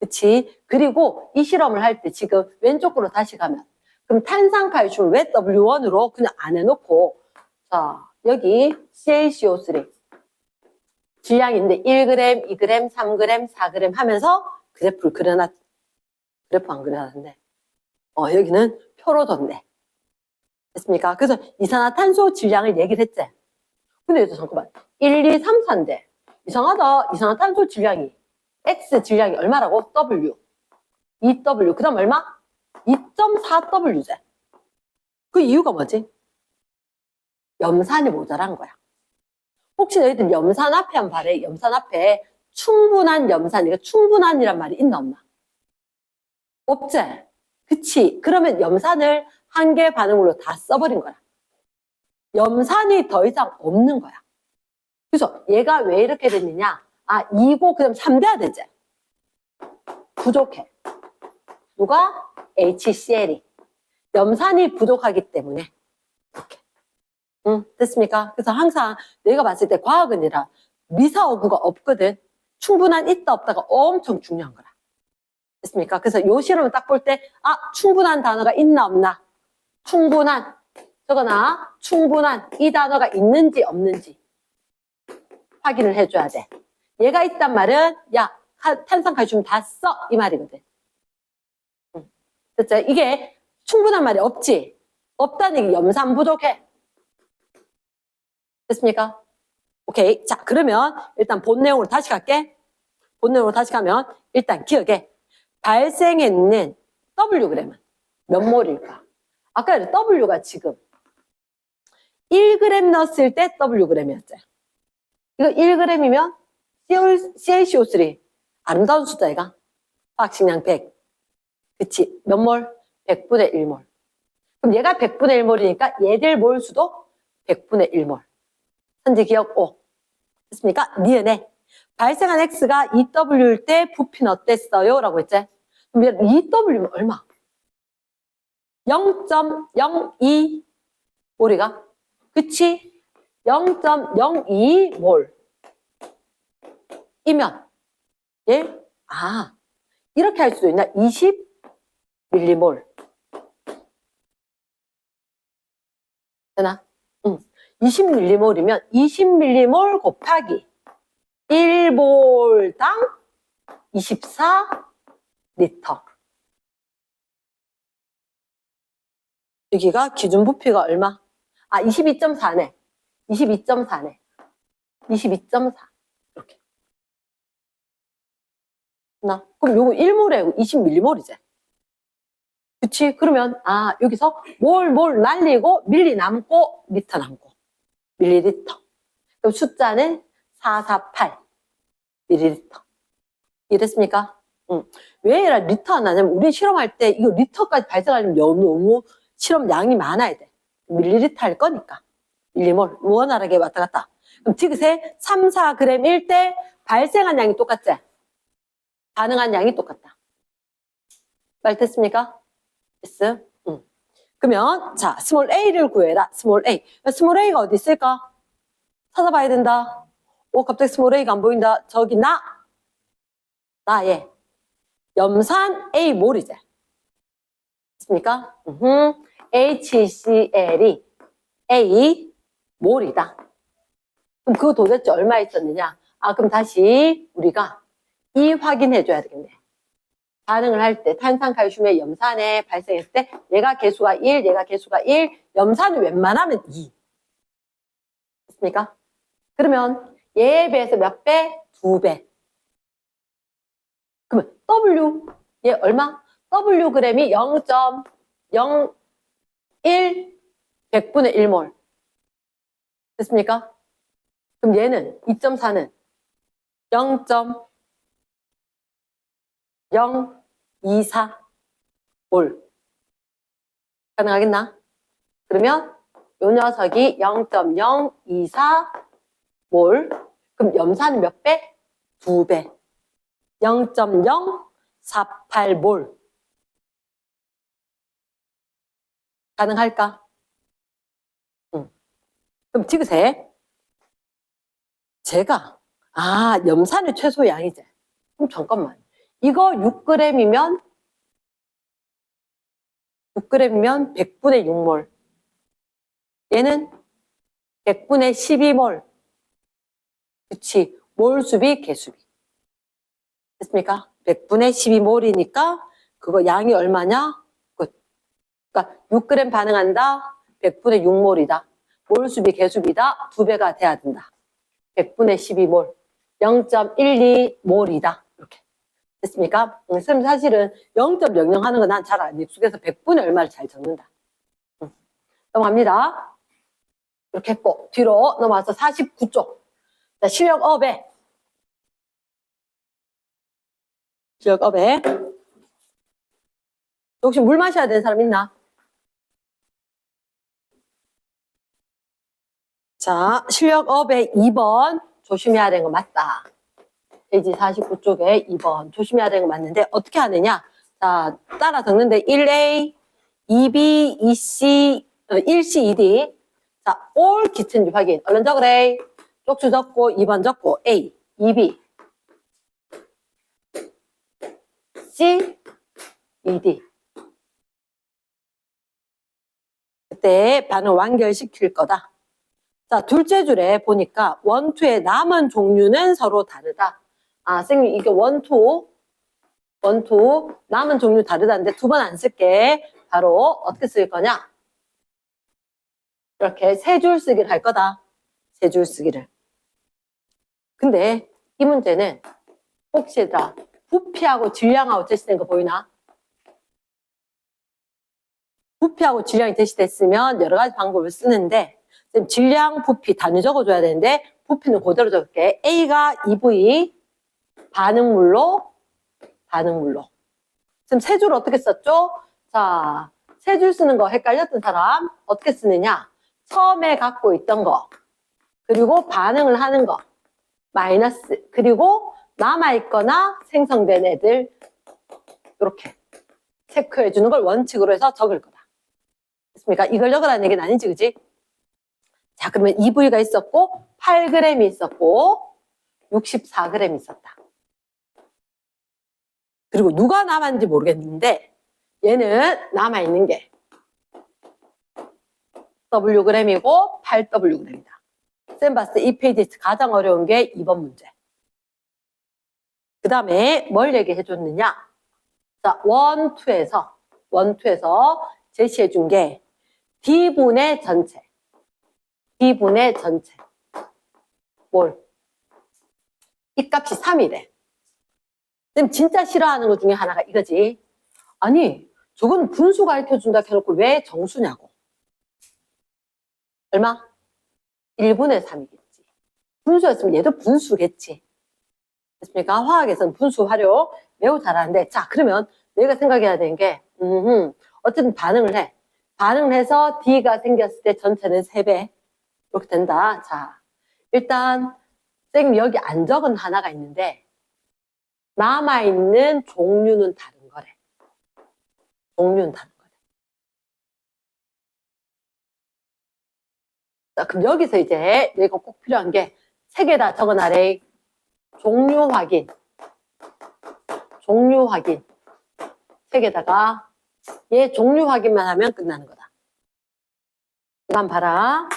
그치? 그리고 이 실험을 할 때 지금 왼쪽으로 다시 가면 그럼 탄산칼슘을 왜 W1으로 그냥 안 해놓고 자 여기 CaCO3 질량인데 1g, 2g, 3g, 4g 하면서 그래프를 그려놨 그래프 안 그려놨는데 여기는 표로 뒀네. 됐습니까? 그래서 이산화탄소 질량을 얘기를 했지. 근데 여기서 잠깐만 1, 2, 3, 4인데 이상하다. 이산화탄소 질량이 X 질량이 얼마라고? W 2W 그 다음 얼마? 2.4W제. 그 이유가 뭐지? 염산이 모자란 거야. 혹시 너희들 염산 앞에 한 발에 염산 앞에 충분한 염산, 이거 충분한이란 말이 있나 없나? 없지? 그치? 그러면 염산을 한 개 반응으로 다 써버린 거야. 염산이 더 이상 없는 거야. 그래서 얘가 왜 이렇게 됐느냐? 2고 그 다음 3 돼야 되지? 부족해. 누가? HCl이. 염산이 부족하기 때문에 이렇게. 됐습니까? 그래서 항상 내가 봤을 때 과학은 이라 미사오구가 없거든. 충분한 있다 없다가 엄청 중요한 거라. 됐습니까? 그래서 요 실험을 딱 볼 때 충분한 단어가 있나 없나? 충분한 저거나 충분한 이 단어가 있는지 없는지 확인을 해줘야 돼. 얘가 있단 말은 야 탄산칼슘 다 써 이 말이거든. 됐죠? 이게 충분한 말이 없지. 없다는 게 염산 부족해. 됐습니까? 오케이. 자, 그러면 일단 본 내용으로 다시 갈게. 본 내용으로 다시 가면 일단 기억해. 발생했는 Wg은 몇 몰일까? 아까 W가 지금 1g 넣었을 때 Wg이었죠. 이거 1g이면 CaCO3 아름다운 숫자이가 화학식량 100. 그치? 몇 몰? 100분의 1몰. 그럼 얘가 100분의 1몰이니까 얘들 몰 수도 100분의 1몰. 현재 기억 5. 됐습니까? 니은에 발생한 X가 EW일 때 부피는 어땠어요? 라고 했지? 그럼 EW면 얼마? 0.02 몰이가? 그치? 0.02 몰. 이면, 예? 아, 이렇게 할 수도 있나? 20 밀리몰. 되나? 응. 20 밀리몰이면 20 밀리몰 곱하기 1몰당 24 리터. 여기가 기준 부피가 얼마? 아, 22.4네. 22.4네. 22.4. 이렇게. 나 그럼 요거 1몰에 20밀리몰이지. 그치? 그러면, 아, 여기서 몰 날리고, 밀리 남고, 리터 남고. 밀리리터. 그럼 숫자는 448. 밀리리터. 이랬습니까? 응. 왜 이라 리터 안 나냐면, 우리 실험할 때 이거 리터까지 발생하려면 너무 실험 양이 많아야 돼. 밀리리터 할 거니까. 밀리몰. 원활하게 왔다 갔다. 그럼 디귿에 3, 4g일 때 발생한 양이 똑같지? 반응한 양이 똑같다. 말 됐습니까? 됐어? 응. 그러면 자, 스몰 a를 구해라. 스몰 a. 스몰 a가 어디 있을까? 찾아봐야 된다. 오, 갑자기 스몰 a가 안 보인다. 저기 나의 염산 a 몰이제. 됐습니까? HCl이 a 몰이다. 그럼 그거 도대체 얼마 있었느냐? 아, 그럼 다시 우리가 이 확인해 줘야 되겠네. 반응을 할 때 탄산칼슘의 염산에 발생했을 때 얘가 개수가 1, 얘가 개수가 1, 염산은 웬만하면 2. 됐습니까? 그러면 얘에 비해서 몇 배? 2배. 그러면 W, 얘 얼마? Wg이 0.01 100분의 1몰. 됐습니까? 그럼 얘는 2.4는 0.024 몰. 가능하겠나? 그러면 요 녀석이 0.024 몰. 그럼 염산은 몇 배? 2배. 0.048 몰. 가능할까? 응. 그럼 디귿에 제가 염산의 최소 양이지. 그럼 잠깐만. 이거 6g이면 100분의 6몰. 얘는 100분의 12몰. 그치. 몰수비, 개수비. 됐습니까? 100분의 12몰이니까 그거 양이 얼마냐? 끝. 그러니까 6g 반응한다. 100분의 6몰이다. 몰수비, 개수비다. 2배가 돼야 된다. 100분의 12몰. 0.12몰이다. 이렇게. 됐습니까? 선생님 사실은 0.00 하는 거 난 잘 안 익숙해서 100분의 얼마를 잘 적는다. 넘어갑니다. 이렇게 했고 뒤로 넘어와서 49쪽. 자, 실력업에 혹시 물 마셔야 되는 사람 있나? 자, 실력업에 2번 조심해야 되는 거 맞다. 페이지 49쪽에 2번 조심해야 되는 거 맞는데 어떻게 하느냐? 자, 따라 적는데 1A, 2B, 2C, 1C, 2D. 자, all 기체인지 확인. 얼른 적으래. 쪽수 적고 2번 적고 A, 2B, C, 2D. 그때 반응 완결시킬 거다. 자, 둘째 줄에 보니까 원투의 남은 종류는 서로 다르다. 아, 선생님 이게 원투 남은 종류 다르다는데 2번 안 쓸게. 바로 어떻게 쓸 거냐? 이렇게 3줄 쓰기를 할 거다. 3줄 쓰기를. 근데 이 문제는 혹시나 부피하고 질량하고 제시된 거 보이나? 부피하고 질량이 제시됐으면 여러 가지 방법을 쓰는데 지금 질량, 부피 단위 적어줘야 되는데 부피는 그대로 적을게. A가 EV 반응물로 지금 3줄 어떻게 썼죠? 자, 3줄 쓰는 거 헷갈렸던 사람 어떻게 쓰느냐? 처음에 갖고 있던 거 그리고 반응을 하는 거 마이너스. 그리고 남아있거나 생성된 애들 이렇게 체크해 주는 걸 원칙으로 해서 적을 거다. 됐습니까? 이걸 적으라는 얘기는 아니지, 그지? 자, 그러면 2V가 있었고 8g이 있었고 64g 있었다. 그리고 누가 남았는지 모르겠는데 얘는 남아있는 게 Wg이고 8Wg이다. 쌤 봤을 때 이 페이지에서 가장 어려운 게 2번 문제. 그 다음에 뭘 얘기해 줬느냐? 자, 1, 2에서 제시해 준 게 D분의 전체. D분의 전체. 뭘? 이 값이 3이래. 쌤 진짜 싫어하는 것 중에 하나가 이거지. 아니, 저건 분수 가르쳐준다 해놓고 왜 정수냐고. 얼마? 1분의 3이겠지. 분수였으면 얘도 분수겠지. 됐습니까? 화학에서는 분수 활용 매우 잘하는데, 자, 그러면 내가 생각해야 되는 게, 어쨌든 반응을 해. 반응을 해서 D가 생겼을 때 전체는 3배. 이렇게 된다. 자, 일단, 쌤 여기 안 적은 하나가 있는데, 남아있는 종류는 다른 거래. 종류는 다른 거래. 자, 그럼 여기서 이제 내가 꼭 필요한 게, 3개 다 적어놔래. 종류 확인. 종류 확인. 3개다가 얘 종류 확인만 하면 끝나는 거다. 이건 봐라.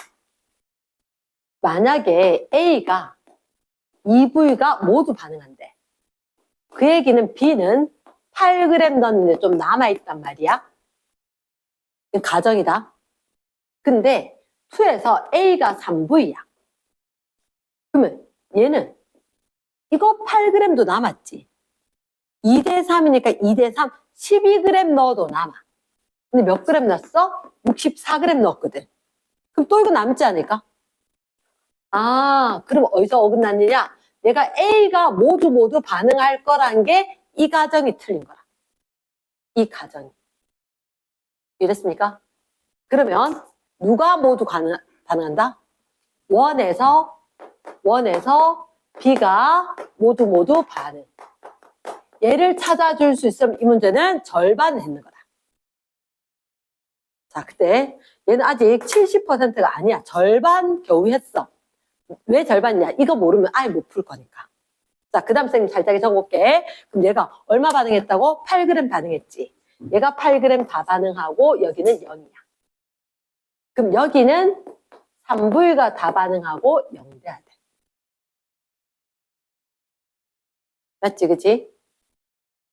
만약에 A가 2V가 모두 반응한대. 그 얘기는 B는 8g 넣었는데 좀 남아있단 말이야. 이건 가정이다. 근데 2에서 A가 3V야. 그러면 얘는 이거 8g도 남았지. 2대3이니까 2대3, 12g 넣어도 남아. 근데 몇 g 넣었어? 64g 넣었거든. 그럼 또 이거 남지 않을까? 아, 그럼 어디서 어긋났느냐? 내가 A가 모두 반응할 거란 게 이 가정이 틀린 거야. 이 가정이. 이랬습니까? 그러면 누가 모두 반응한다? 원에서 B가 모두 반응. 얘를 찾아줄 수 있으면 이 문제는 절반을 했는 거다. 자, 그때 얘는 아직 70%가 아니야. 절반 겨우 했어. 왜 절반이냐? 이거 모르면 아예 못 풀 거니까. 자, 그 다음 쌤이 살짝 적어볼게. 그럼 얘가 얼마 반응했다고? 8g 반응했지. 얘가 8g 다 반응하고 여기는 0이야. 그럼 여기는 3V가 다 반응하고 0 돼야 돼. 맞지, 그치?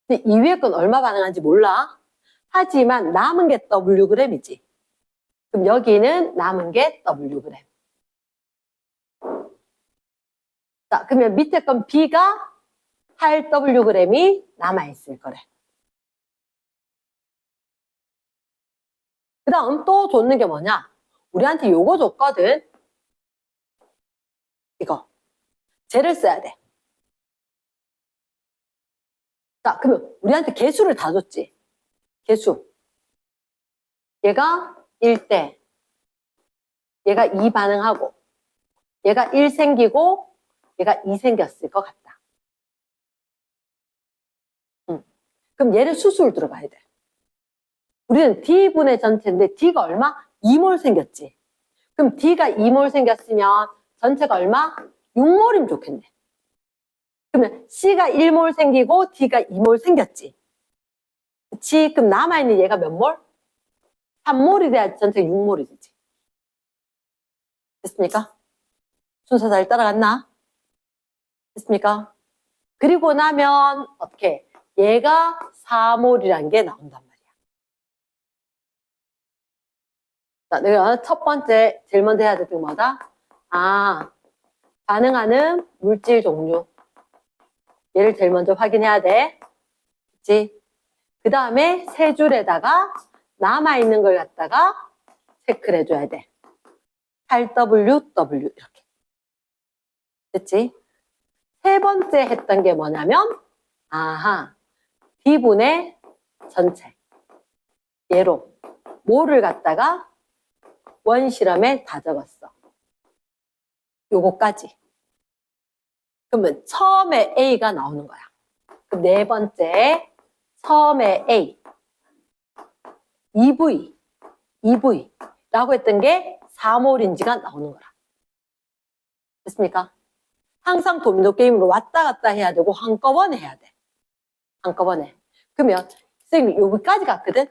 근데 이 위에 건 얼마 반응하는지 몰라. 하지만 남은 게 Wg이지. 그럼 여기는 남은 게 Wg. 자, 그러면 밑에 건 B가 8Wg이 남아있을 거래. 그 다음 또 줬는 게 뭐냐? 우리한테 요거 줬거든. 이거. 쟤를 써야 돼. 자, 그러면 우리한테 개수를 다 줬지. 개수. 얘가 1대. 얘가 2 반응하고. 얘가 1 생기고. 얘가 2 생겼을 것 같다. 그럼 얘를 수수를 들어봐야 돼. 우리는 D분의 전체인데 D가 얼마? 2몰 생겼지. 그럼 D가 2몰 생겼으면 전체가 얼마? 6몰이면 좋겠네. 그러면 C가 1몰 생기고 D가 2몰 생겼지. 그치? 그럼 남아있는 얘가 몇 몰? 3몰이 돼야 전체가 6몰이 되지. 됐습니까? 순서 잘 따라갔나? 됐습니까? 그리고 나면 어떻게? 얘가 4몰이란 게 나온단 말이야. 자, 내가 첫 번째 제일 먼저 해야 될 게 뭐다? 아, 반응하는 물질 종류. 얘를 제일 먼저 확인해야 돼. 그치? 그 다음에 세 줄에다가 남아있는 걸 갖다가 체크를 해줘야 돼. 8W, 이렇게. 됐지? 세 번째 했던 게 뭐냐면, 아하, D분의 전체. 얘로 뭐를 갖다가 원실험에 다 적었어. 요거까지. 그러면 처음에 A가 나오는 거야. 그럼 네 번째, 처음에 A. EV라고 했던 게 4몰인지가 나오는 거라. 됐습니까? 항상 도미노 게임으로 왔다 갔다 해야 되고 한꺼번에 해야 돼. 한꺼번에. 그러면 선생님이 여기까지 갔거든?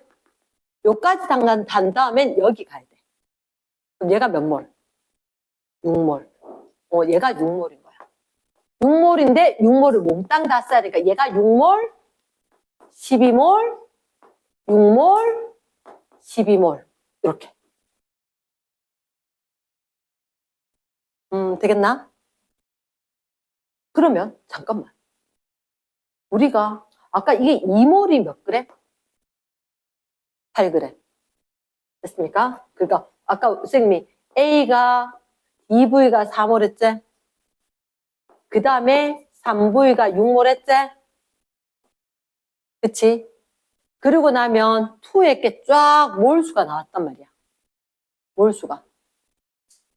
여기까지 단 다음엔 여기 가야 돼. 그럼 얘가 몇 몰? 6몰. 얘가 6몰인 거야. 6몰인데 6몰을 몽땅 다 써야 되니까 얘가 6몰, 12몰, 6몰, 12몰. 이렇게. 되겠나? 그러면 잠깐만. 우리가 아까 이게 2몰이 몇 그램? 8g. 됐습니까? 그러니까 아까 선생님이 A가 2V가 4몰 했지? 그 다음에 3V가 6몰 했지? 그치? 그리고 나면 2에 게 쫙 몰수가 나왔단 말이야. 몰수가.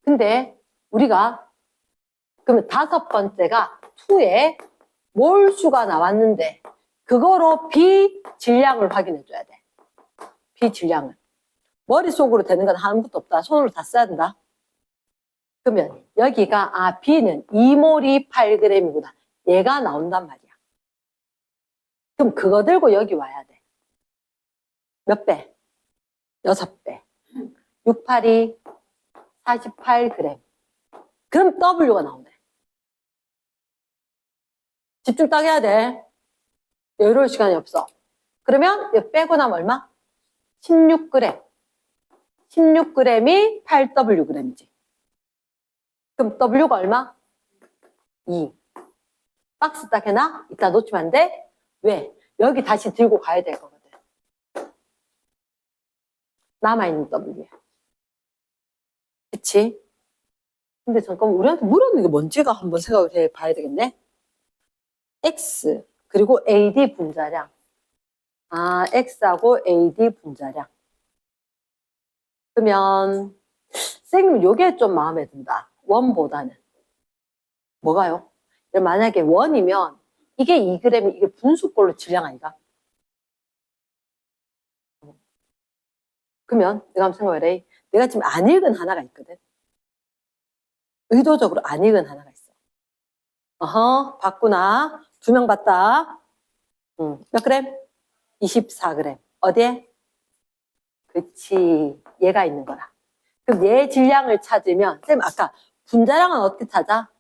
근데 우리가 그러면 다섯 번째가 2에 몰수가 나왔는데 그거로 B 질량을 확인해 줘야 돼. B 질량을. 머릿속으로 되는 건 아무것도 없다. 손으로 다 써야 된다. 그러면 여기가 B는 2몰이 8g이구나. 얘가 나온단 말이야. 그럼 그거 들고 여기 와야 돼. 몇 배? 6배. 6, 8이 48g. 그럼 W가 나오네. 집중 딱 해야 돼. 여유로울 시간이 없어. 그러면 이거 빼고 나면 얼마? 16g. 16g이 8Wg이지. 그럼 W가 얼마? 2. 박스 딱 해놔? 이따 놓치면 안 돼? 왜? 여기 다시 들고 가야 될 거거든. 남아있는 W야. 그치? 근데 잠깐만, 우리한테 물었는 게 뭔지가 한번 생각을 해 봐야 되겠네? X, 그리고 AD 분자량. X하고 AD 분자량. 그러면, 선생님, 요게 좀 마음에 든다. 원보다는. 뭐가요? 만약에 원이면, 이게 2g이 이게 분수꼴로 질량 아이가? 그러면, 내가 한번 생각해래. 내가 지금 안 읽은 하나가 있거든. 의도적으로 안 읽은 하나가 있어. 봤구나. 2명 봤다. 몇 그램? 24g. 어디에? 그치. 얘가 있는 거라. 그럼 얘 질량을 찾으면, 쌤 아까 분자량은 어떻게 찾아?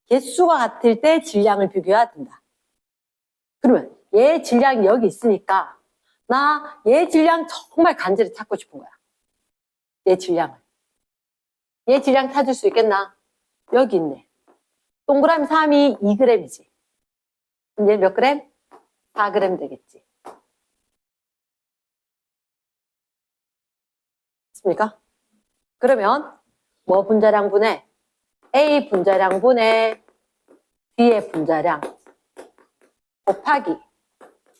개수가 같을 때 질량을 비교해야 된다. 그러면 얘 질량이 여기 있으니까 나 얘 질량 정말 간절히 찾고 싶은 거야. 얘 질량을. 얘 질량 찾을 수 있겠나? 여기 있네. 동그라미 3이 2g이지. 그럼 얘 몇 그램? 4g 되겠지. 됐습니까? 그러면 뭐 분자량 분해? A 분자량 분해 D의 분자량 곱하기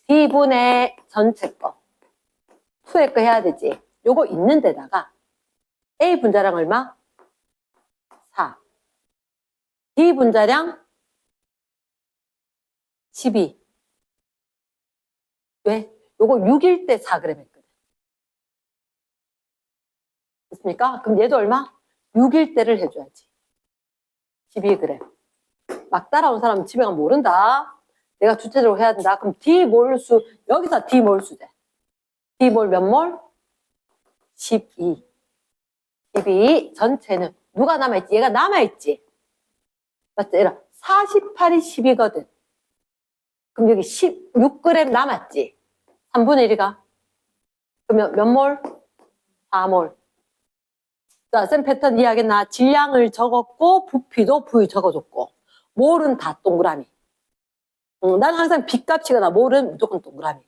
D 분의 전체 거 2의 거 해야 되지. 요거 있는 데다가 A 분자량 얼마? 4. D 분자량 12. 왜? 요거 6일 때 4g 했거든. 됐습니까? 그럼 얘도 얼마? 6일 때를 해줘야지. 12g. 막 따라온 사람은 집에 가면 모른다. 내가 주체적으로 해야 된다. 그럼 D 몰수, 여기서 D 몰수 돼. D 몰 몇 몰? 12. 12. 전체는 누가 남아있지? 얘가 남아있지? 맞지? 48이 10이거든. 그럼 여기 16g 남았지? 3분의 1이가? 그러면 몇 몰? 4몰. 자, 쌤 패턴 이해하겠나? 질량을 적었고, 부피도 V 적어줬고, 몰은 다 동그라미. 난 항상 B값이거나 몰은 무조건 동그라미.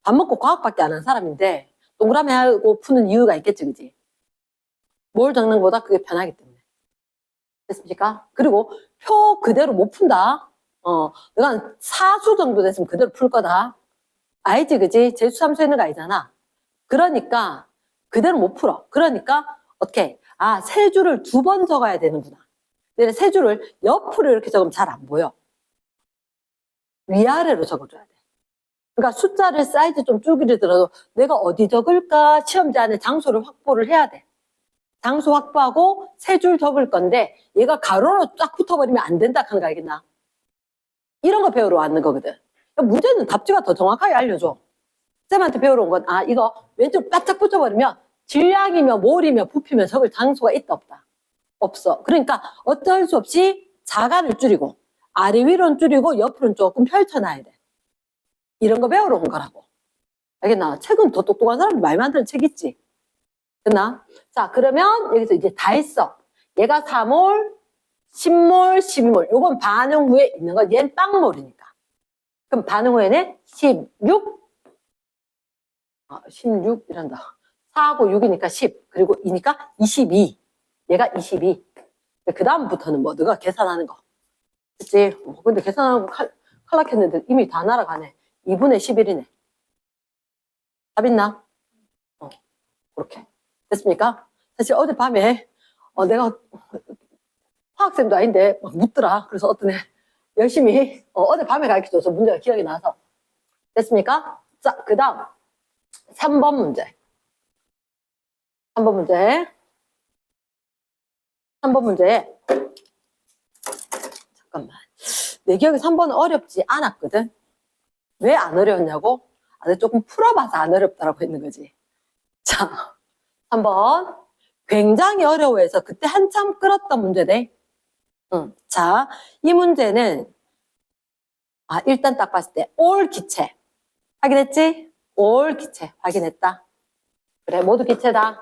밥 먹고 과학밖에 안 한 사람인데, 동그라미 하고 푸는 이유가 있겠지, 그지? 몰 적는 것보다 그게 편하기 때문에. 됐습니까? 그리고 표 그대로 못 푼다. 내가 사수 정도 됐으면 그대로 풀 거다. 알지, 그지? 제수함수 있는 거 아니잖아. 그러니까 그대로 못 풀어. 그러니까 어떻게? 세 줄을 2번 적어야 되는구나. 근데 세 줄을 옆으로 이렇게 적으면 잘 안 보여. 위아래로 적어줘야 돼. 그러니까 숫자를 사이즈 좀 줄이더라도 내가 어디 적을까 시험지 안에 장소를 확보를 해야 돼. 장소 확보하고 세 줄 적을 건데 얘가 가로로 쫙 붙어버리면 안 된다 하는 거 알겠나? 이런 거 배우러 왔는 거거든. 그러니까 문제는 답지가 더 정확하게 알려줘. 쌤한테 배우러 온 건 이거 왼쪽 바짝 붙여버리면 질량이며 몰이며 부피며 적을 장소가 있다 없다? 없어. 그러니까 어쩔 수 없이 자간을 줄이고 아래 위로는 줄이고 옆으로는 조금 펼쳐놔야 돼. 이런 거 배우러 온 거라고. 알겠나? 책은 더 똑똑한 사람이 말 만드는 책 있지. 됐나? 자, 그러면 여기서 이제 다 했어. 얘가 4몰, 10몰, 12몰. 요건 반응 후에 있는 거. 얘는 빵몰이니까. 그럼 반응 후에는 16, 16 이란다. 4하고 6이니까 10. 그리고 2니까 22. 얘가 22. 그 다음부터는 뭐 너가 계산하는 거. 그치? 근데 계산하는 거 칼락했는데 이미 다 날아가네. 2분의 11이네. 답 있나? 그렇게. 됐습니까? 사실 어젯밤에 내가 화학쌤도 아닌데 막 묻더라. 그래서 어떤 애 열심히 어젯밤에 가르쳐줘서 문제가 기억이 나서. 됐습니까? 자, 그 다음 3번 문제. 3번 문제. 3번 문제. 잠깐만. 내 기억에 3번은 어렵지 않았거든. 왜 안 어려웠냐고? 내가 조금 풀어봐서 안 어렵다라고 했는 거지. 자, 3번. 굉장히 어려워해서 그때 한참 끌었던 문제네. 자, 이 문제는 일단 딱 봤을 때 올 기체 확인했지? 올 기체 확인했다. 그래, 모두 기체다.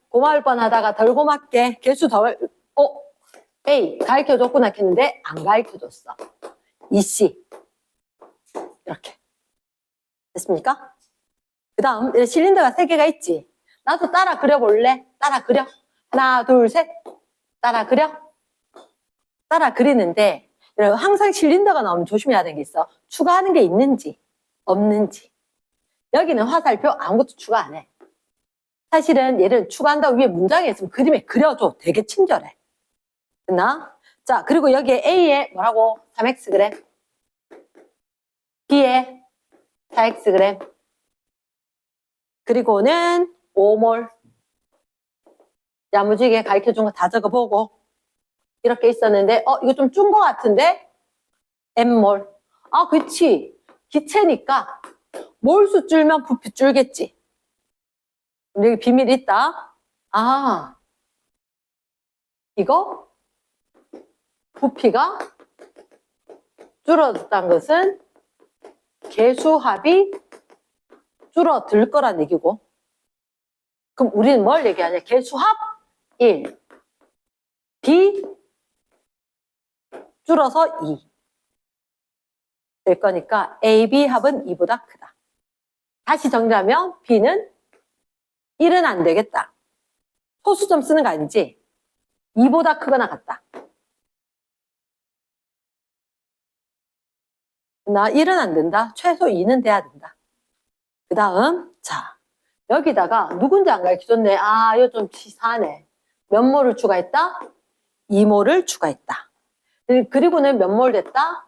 고마울 뻔하다가 덜 고맙게 개수 덜 A 가르쳐줬구나 했는데 안 가르쳐줬어. EC 이렇게 됐습니까? 그 다음 실린더가 3개가 있지. 나도 따라 그려볼래? 따라 그려. 하나 둘 셋. 따라 그려. 따라 그리는데 항상 실린더가 나오면 조심해야 되는 게 있어. 추가하는 게 있는지 없는지. 여기는 화살표 아무것도 추가 안 해. 사실은 얘를 추가한다고 위에 문장에 있으면 그림에 그려줘. 되게 친절해. 됐나? 자, 그리고 여기에 A에 뭐라고? 3Xg. B에 4Xg. 그리고는 5몰. 야무지게 가르쳐준 거 다 적어보고. 이렇게 있었는데, 이거 좀 준 거 같은데? M몰. 그치. 기체니까 몰수 줄면 부피 줄겠지. 여기 비밀 있다. 이거 부피가 줄어들었다는 것은 개수합이 줄어들 거란 얘기고. 그럼 우리는 뭘 얘기하냐? 개수합 1. B 줄어서 2. 될 거니까 A, B 합은 2보다 크다. 다시 정리하면 B는 1은 안 되겠다. 소수점 쓰는 거 아니지? 2보다 크거나 같다. 나 1은 안 된다. 최소 2는 돼야 된다. 그 다음 자 여기다가 누군지 안 가르쳐줬네. 이거 좀 치사하네. 몇 몰을 추가했다? 2몰을 추가했다. 그리고는 몇 몰 됐다?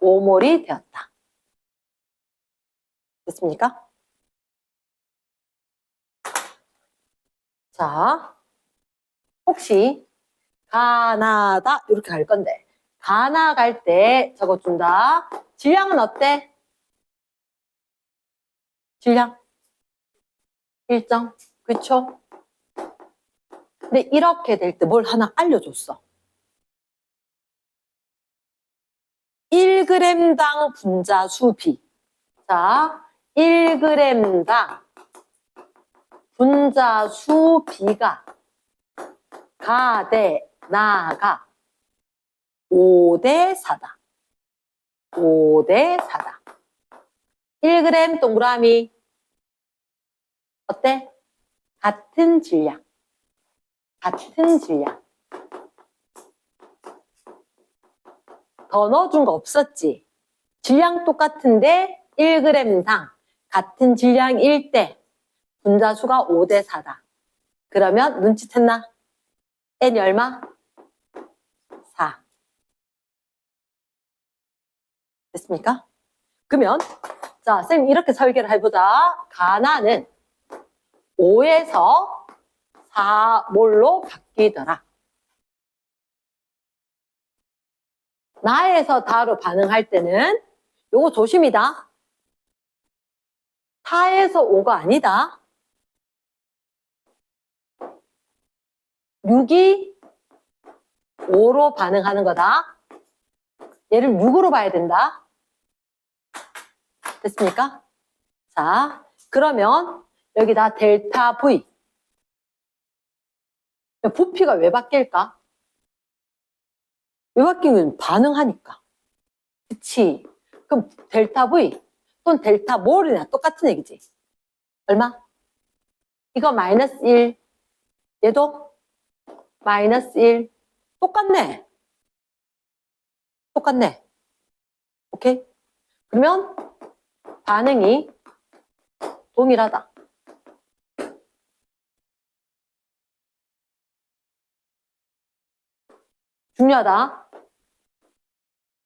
5몰이 되었다. 됐습니까? 자, 혹시 가나다 이렇게 갈 건데 가나 갈 때 적어준다. 질량은 어때? 질량 일정, 그쵸? 근데 이렇게 될 때 뭘 하나 알려줬어. 1g당 분자수 B. 자, 1g당 분자수 B가 가대 나가 5대 4다. 5대 4다. 1g 동그라미 어때? 같은 질량. 같은 질량. 더 넣어준 거 없었지? 질량 똑같은데 1g당 같은 질량일 때 분자수가 5대 4다. 그러면 눈치챘나? n이 얼마? 4. 됐습니까? 그러면 자, 쌤 이렇게 설계를 해보자. 가나는 5에서 4몰로 바뀌더라. 나에서 다로 반응할 때는 요거 조심이다. 4에서 5가 아니다. 6이 5로 반응하는 거다. 얘를 6으로 봐야 된다. 됐습니까? 자, 그러면 여기다 델타 V. 부피가 왜 바뀔까? 왜 바뀌는? 반응하니까. 그치? 그럼 델타 V 또는 델타 몰이나 똑같은 얘기지. 얼마? 이거 마이너스 1. 얘도 마이너스 1. 똑같네. 똑같네. 오케이? 그러면 반응이 동일하다. 중요하다.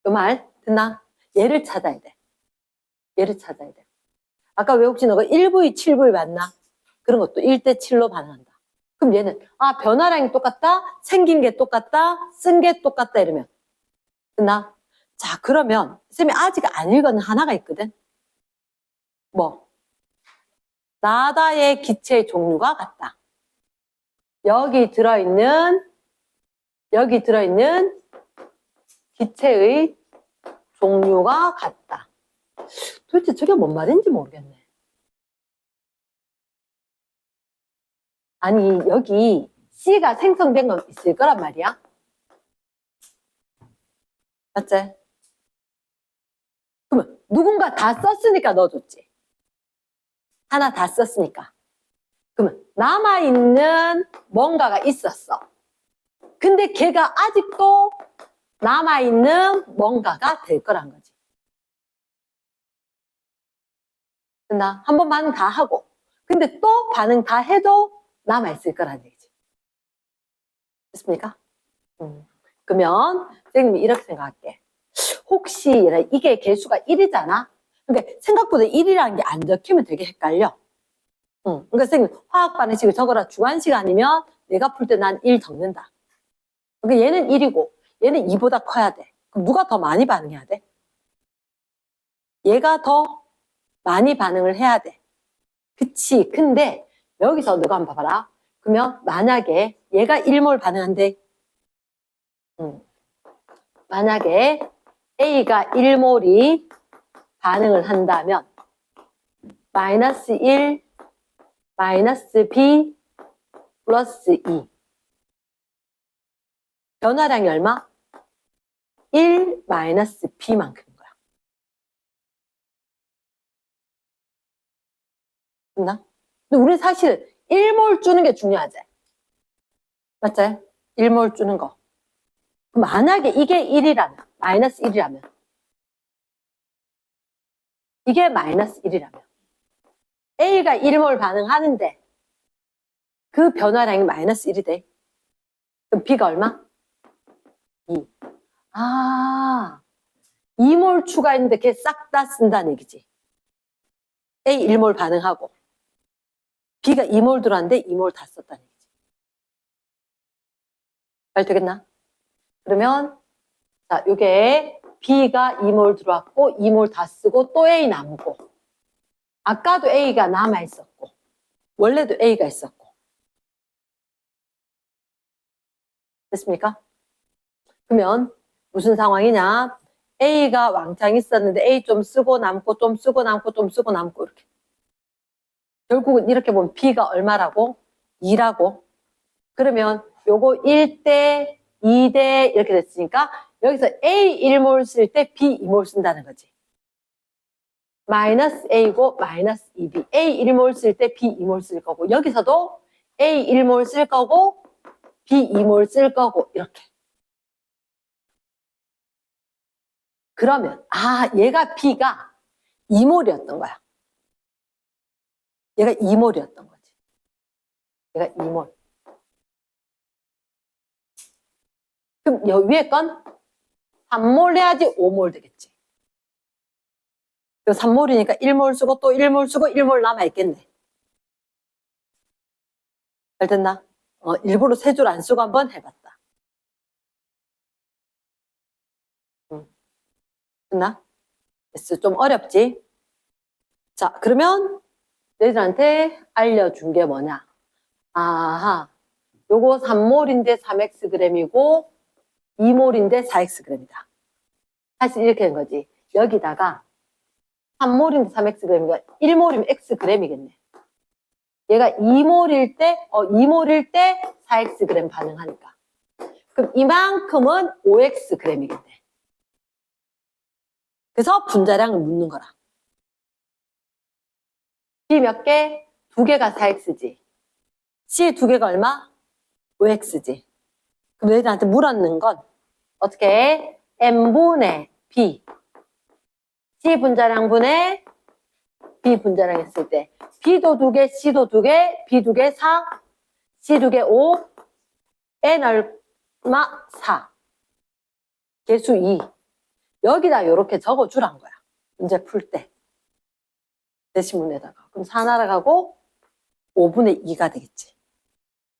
그 말 듣나? 얘를 찾아야 돼. 얘를 찾아야 돼. 아까 왜 혹시 너가 1V, 7V 맞나? 그런 것도 1대 7로 반응한다. 그럼 얘는 변화량이 똑같다? 생긴 게 똑같다? 쓴 게 똑같다? 이러면 듣나? 자, 그러면 쌤이 아직 안 읽은 하나가 있거든. 뭐? 나다의 기체의 종류가 같다. 여기 들어있는 기체의 종류가 같다. 도대체 저게 뭔 말인지 모르겠네. 아니, 여기 C가 생성된 건 있을 거란 말이야. 맞지? 그러면 누군가 다 썼으니까 넣어줬지. 하나 다 썼으니까. 그러면 남아있는 뭔가가 있었어. 근데 걔가 아직도 남아있는 뭔가가 될 거란 거지. 나 한 번 반응 다 하고 근데 또 반응 다 해도 남아있을 거란 얘기지. 됐습니까? 그러면 선생님이 이렇게 생각할게. 혹시 이게 개수가 1이잖아? 그러니까 생각보다 1이라는 게 안 적히면 되게 헷갈려. 그러니까 선생님 화학 반응식을 적어라. 주관식 아니면 내가 풀 때 난 1 적는다. 그러니까 얘는 1이고 얘는 2보다 커야 돼. 그럼 누가 더 많이 반응해야 돼? 얘가 더 많이 반응을 해야 돼. 그치. 근데 여기서 누가 한번 봐봐라. 그러면 만약에 얘가 1몰 반응한대. 만약에 A가 1몰이 반응을 한다면 마이너스 1, 마이너스 B, 플러스 2. 변화량이 얼마? 1 마이너스 B만큼인 거야. 됐나? 근데 우리 사실 1몰 주는 게 중요하지. 맞지? 1몰 주는 거. 만약에 이게 1이라면, 마이너스 1이라면, 이게 마이너스 1이라면, A가 1몰 반응하는데, 그 변화량이 마이너스 1이 돼. 그럼 B가 얼마? 2. 2몰 추가했는데 걔 싹 다 쓴다는 얘기지. A 1몰 반응하고, B가 2몰 들어왔는데 2몰 다 썼다는 얘기지. 말 되겠나? 그러면, 자, 요게 B가 2몰 들어왔고, 2몰 다 쓰고, 또 A 남고, 아까도 A가 남아있었고, 원래도 A가 있었고. 됐습니까? 그러면 무슨 상황이냐? A가 왕창 있었는데 A 좀 쓰고 남고 좀 쓰고 남고 좀 쓰고 남고 이렇게. 결국은 이렇게 보면 B가 얼마라고? 2라고. 그러면 요거 1대 2대 이렇게 됐으니까 여기서 A 1몰 쓸 때 B 2몰 쓴다는 거지. 마이너스 A고 마이너스 2B. A 1몰 쓸 때 B 2몰 쓸 거고 여기서도 A 1몰 쓸 거고 B 2몰 쓸 거고 이렇게. 그러면 얘가 B가 2몰이었던 거야. 얘가 2몰이었던 거지. 얘가 2몰. 그럼 여 위에 건 3몰 해야지 5몰 되겠지. 3몰이니까 1몰 쓰고 또 1몰 쓰고 1몰 남아있겠네. 잘 됐나? 일부러 3줄 안 쓰고 한번 해봤다. 됐나? 됐어. 좀 어렵지? 자, 그러면 너희들한테 알려준 게 뭐냐? 아하, 요거 3몰인데 3xg이고 2몰인데 4xg이다. 사실 이렇게 된 거지. 여기다가 3몰인데 3xg이니까 1몰이면 xg이겠네. 얘가 2몰일 때 4xg 반응하니까. 그럼 이만큼은 5xg이겠네. 그래서 분자량을 묻는 거라. B 몇 개? 2개가 4x지. C 2개가 얼마? 5x지. 그럼 너희들한테 물었는 건 어떻게 해? M분의 B. C 분자량 분의 B 분자량 했을 때 B도 2개, C도 2개, B 2개 4, C 2개 5, N 얼마? 4. 개수 2. 여기다 이렇게 적어주란 거야. 문제 풀 때. 대신문에다가. 그럼 4 날아가고 5분의 2가 되겠지.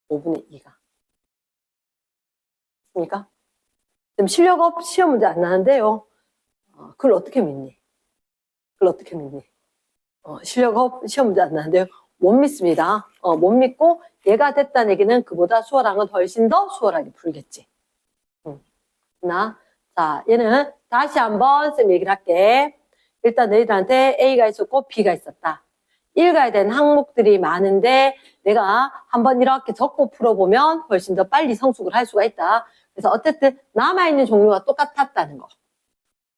5분의 2가. 그러니까 지금 실력업 시험 문제 안 나는데요. 그걸 어떻게 믿니? 실력업 시험 문제 안 나는데요. 못 믿습니다. 못 믿고 얘가 됐다는 얘기는 그보다 수어랑은 훨씬 더 수월하게 풀겠지. 자, 얘는 다시 한번 쌤 얘기를 할게. 일단 너희들한테 A가 있었고 B가 있었다. 읽어야 되는 항목들이 많은데 내가 한번 이렇게 적고 풀어보면 훨씬 더 빨리 성숙을 할 수가 있다. 그래서 어쨌든 남아있는 종류가 똑같았다는 거.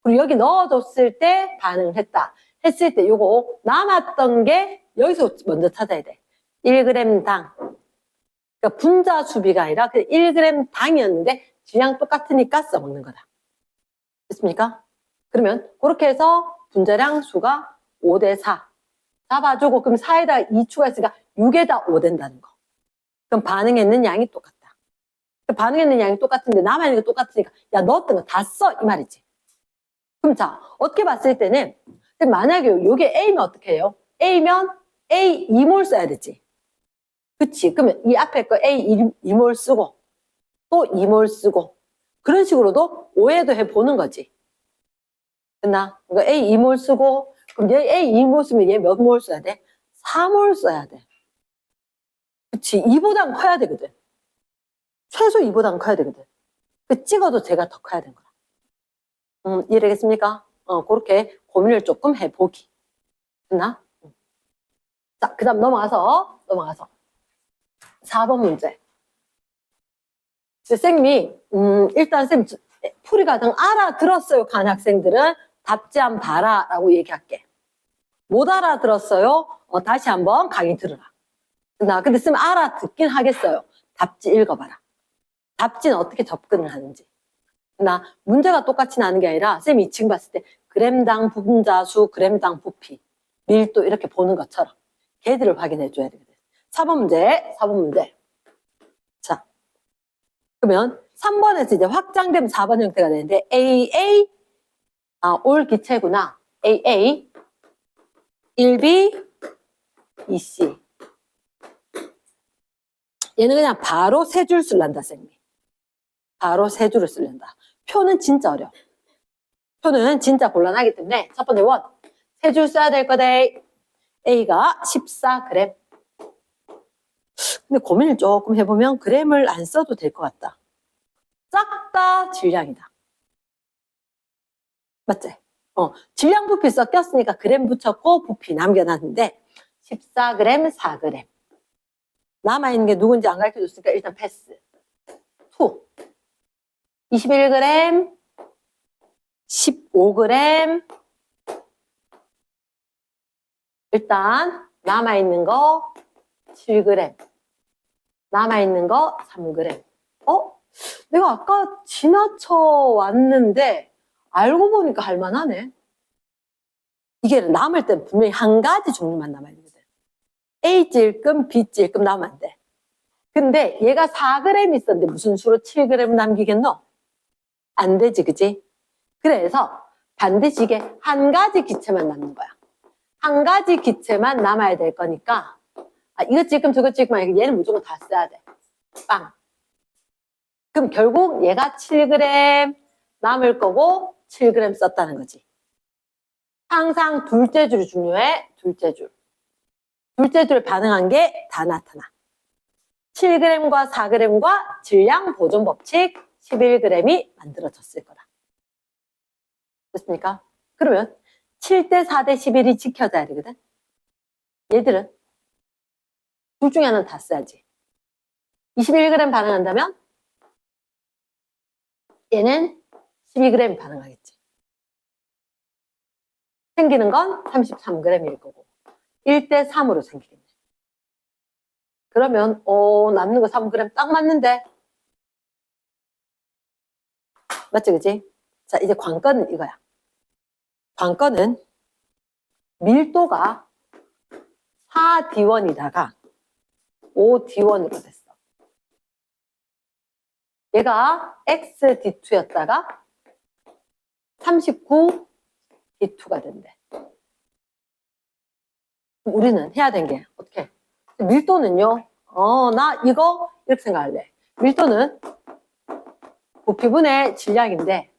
그리고 여기 넣어줬을 때 반응을 했다. 했을 때 요거 남았던 게 여기서 먼저 찾아야 돼. 1g당. 그러니까 분자 수비가 아니라 그 1g 당이었는데 질량 똑같으니까 써먹는 거다. 됐습니까? 그러면 그렇게 해서 분자량 수가 5대 4. 잡아주고 그럼 4에다 2 추가했으니까 6에다 5 된다는 거. 그럼 반응했는 양이 똑같다. 반응했는 양이 똑같은데 남아있는 게 똑같으니까 야 넣었던 거 다 써 이 말이지. 그럼 자 어떻게 봤을 때는 만약에 요게 A면 어떻게 해요? A면 A 2몰 써야 되지. 그치? 그러면 이 앞에 거 A 2몰 쓰고 또 2몰 쓰고 그런 식으로도 오해도 해보는 거지. 됐나? 그러니까 A 2몰 쓰고 그럼 얘 A 2몰 쓰면 얘 몇 몰 써야 돼? 4몰 써야 돼. 그치? 2보단 커야 되거든. 최소 2보단 커야 되거든. 그 찍어도 제가 더 커야 되는 거야. 이해되겠습니까? 그렇게 고민을 조금 해보기. 됐나? 자, 그 다음 넘어가서 4번 문제. 쌤이, 일단 쌤 풀이가 등 알아들었어요. 간 학생들은 답지 한번 봐라 라고 얘기할게. 못 알아들었어요? 다시 한번 강의 들으라. 근데 쌤 알아듣긴 하겠어요. 답지 읽어봐라. 답지는 어떻게 접근을 하는지. 문제가 똑같이 나는 게 아니라 쌤이 지금 봤을 때 그램당 분자수, 그램당 부피, 밀도 이렇게 보는 것처럼 걔들을 확인해 줘야 되거든. 4번 문제. 자, 그러면 3번에서 이제 확장되면 4번 형태가 되는데 AA, 올 기체구나. AA, 1B, 2C. 얘는 그냥 바로 세 줄 쓸란다, 쌤이. 바로 세 줄을 쓸란다. 표는 진짜 어려워. 표는 진짜 곤란하기 때문에 첫 번째 원, 세 줄 써야 될 거다. A가 14g. 근데 고민을 조금 해보면 g을 안 써도 될 것 같다. 싹 다 질량이다. 맞지? 질량 부피 섞였으니까 g 붙였고 부피 남겨놨는데 14g, 4g. 남아있는 게 누군지 안 가르쳐줬으니까 일단 패스. 2, 21g, 15g. 일단 남아있는 거 7g. 남아있는 거 3g. 내가 아까 지나쳐 왔는데 알고 보니까 할만하네. 이게 남을 땐 분명히 한 가지 종류만 남아있거든. A찔끔, B찔끔 남으면 안 돼. 근데 얘가 4g 있었는데 무슨 수로 7g 남기겠노? 안 되지, 그지? 그래서 반드시 이게 한 가지 기체만 남는 거야. 한 가지 기체만 남아야 될 거니까 이거 지금 저거 지금 얘는 무조건 다 써야 돼. 빵. 그럼 결국 얘가 7g 남을 거고 7g 썼다는 거지. 항상 둘째 줄이 중요해. 둘째 줄. 둘째 줄 반응한 게 다 나타나. 7g과 4g과 질량 보존 법칙 11g이 만들어졌을 거다. 됐습니까? 그러면 7대 4대 11이 지켜져야 되거든. 얘들은 둘 중에 하나는 다 써야지. 21g 반응한다면 얘는 12g 반응하겠지. 생기는 건 33g일 거고 1대 3으로 생기겠네. 그러면 남는 거 3g 딱 맞는데 맞지 그지? 자 이제 관건은 이거야. 관건은 밀도가 4D1이다가 5D1으로 됐어. 얘가 XD2였다가 39D2가 된대. 우리는 해야 되는 게 어떻게? 밀도는요. 나 이거 이렇게 생각할래. 밀도는 부피분의 질량인데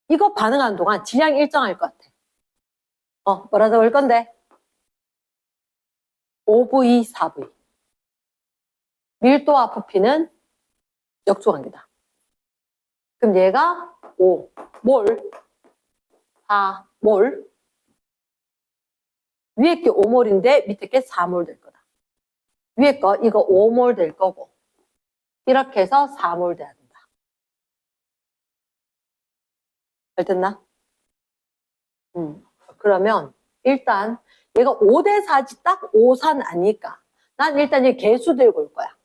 이거 반응하는 동안 질량이 일정할 것 같아. 뭐라 적을 건데? 5V, 4V. 밀도와 부피는 역조관계다. 그럼 얘가 5몰, 4몰. 위에 게 5몰인데 밑에 게 4몰 될 거다. 위에 거 이거 5몰 될 거고 이렇게 해서 4몰 돼야 된다. 잘 됐나? 그러면 일단 얘가 5대 4지 딱 5산 아니까 난 일단 이 개수 들고 올 거야.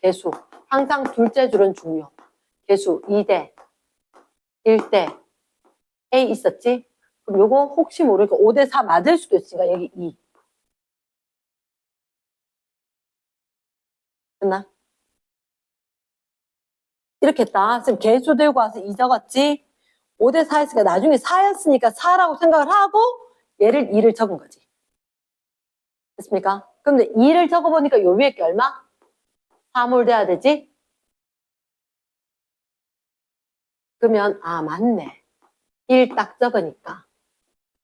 개수. 항상 둘째 줄은 중요. 개수 2대 1대 A 있었지? 그럼 요거 혹시 모르니까 5대 4 맞을 수도 있으니까 여기 2. 됐나? 이렇게 했다. 지금 개수 들고 와서 2 적었지? 5대 4 했으니까 나중에 4였으니까 4라고 생각을 하고 얘를 2를 적은 거지. 됐습니까? 그럼 2를 적어보니까 요 위에 게 얼마? 4몰 돼야 되지? 그러면 맞네. 1 딱 적으니까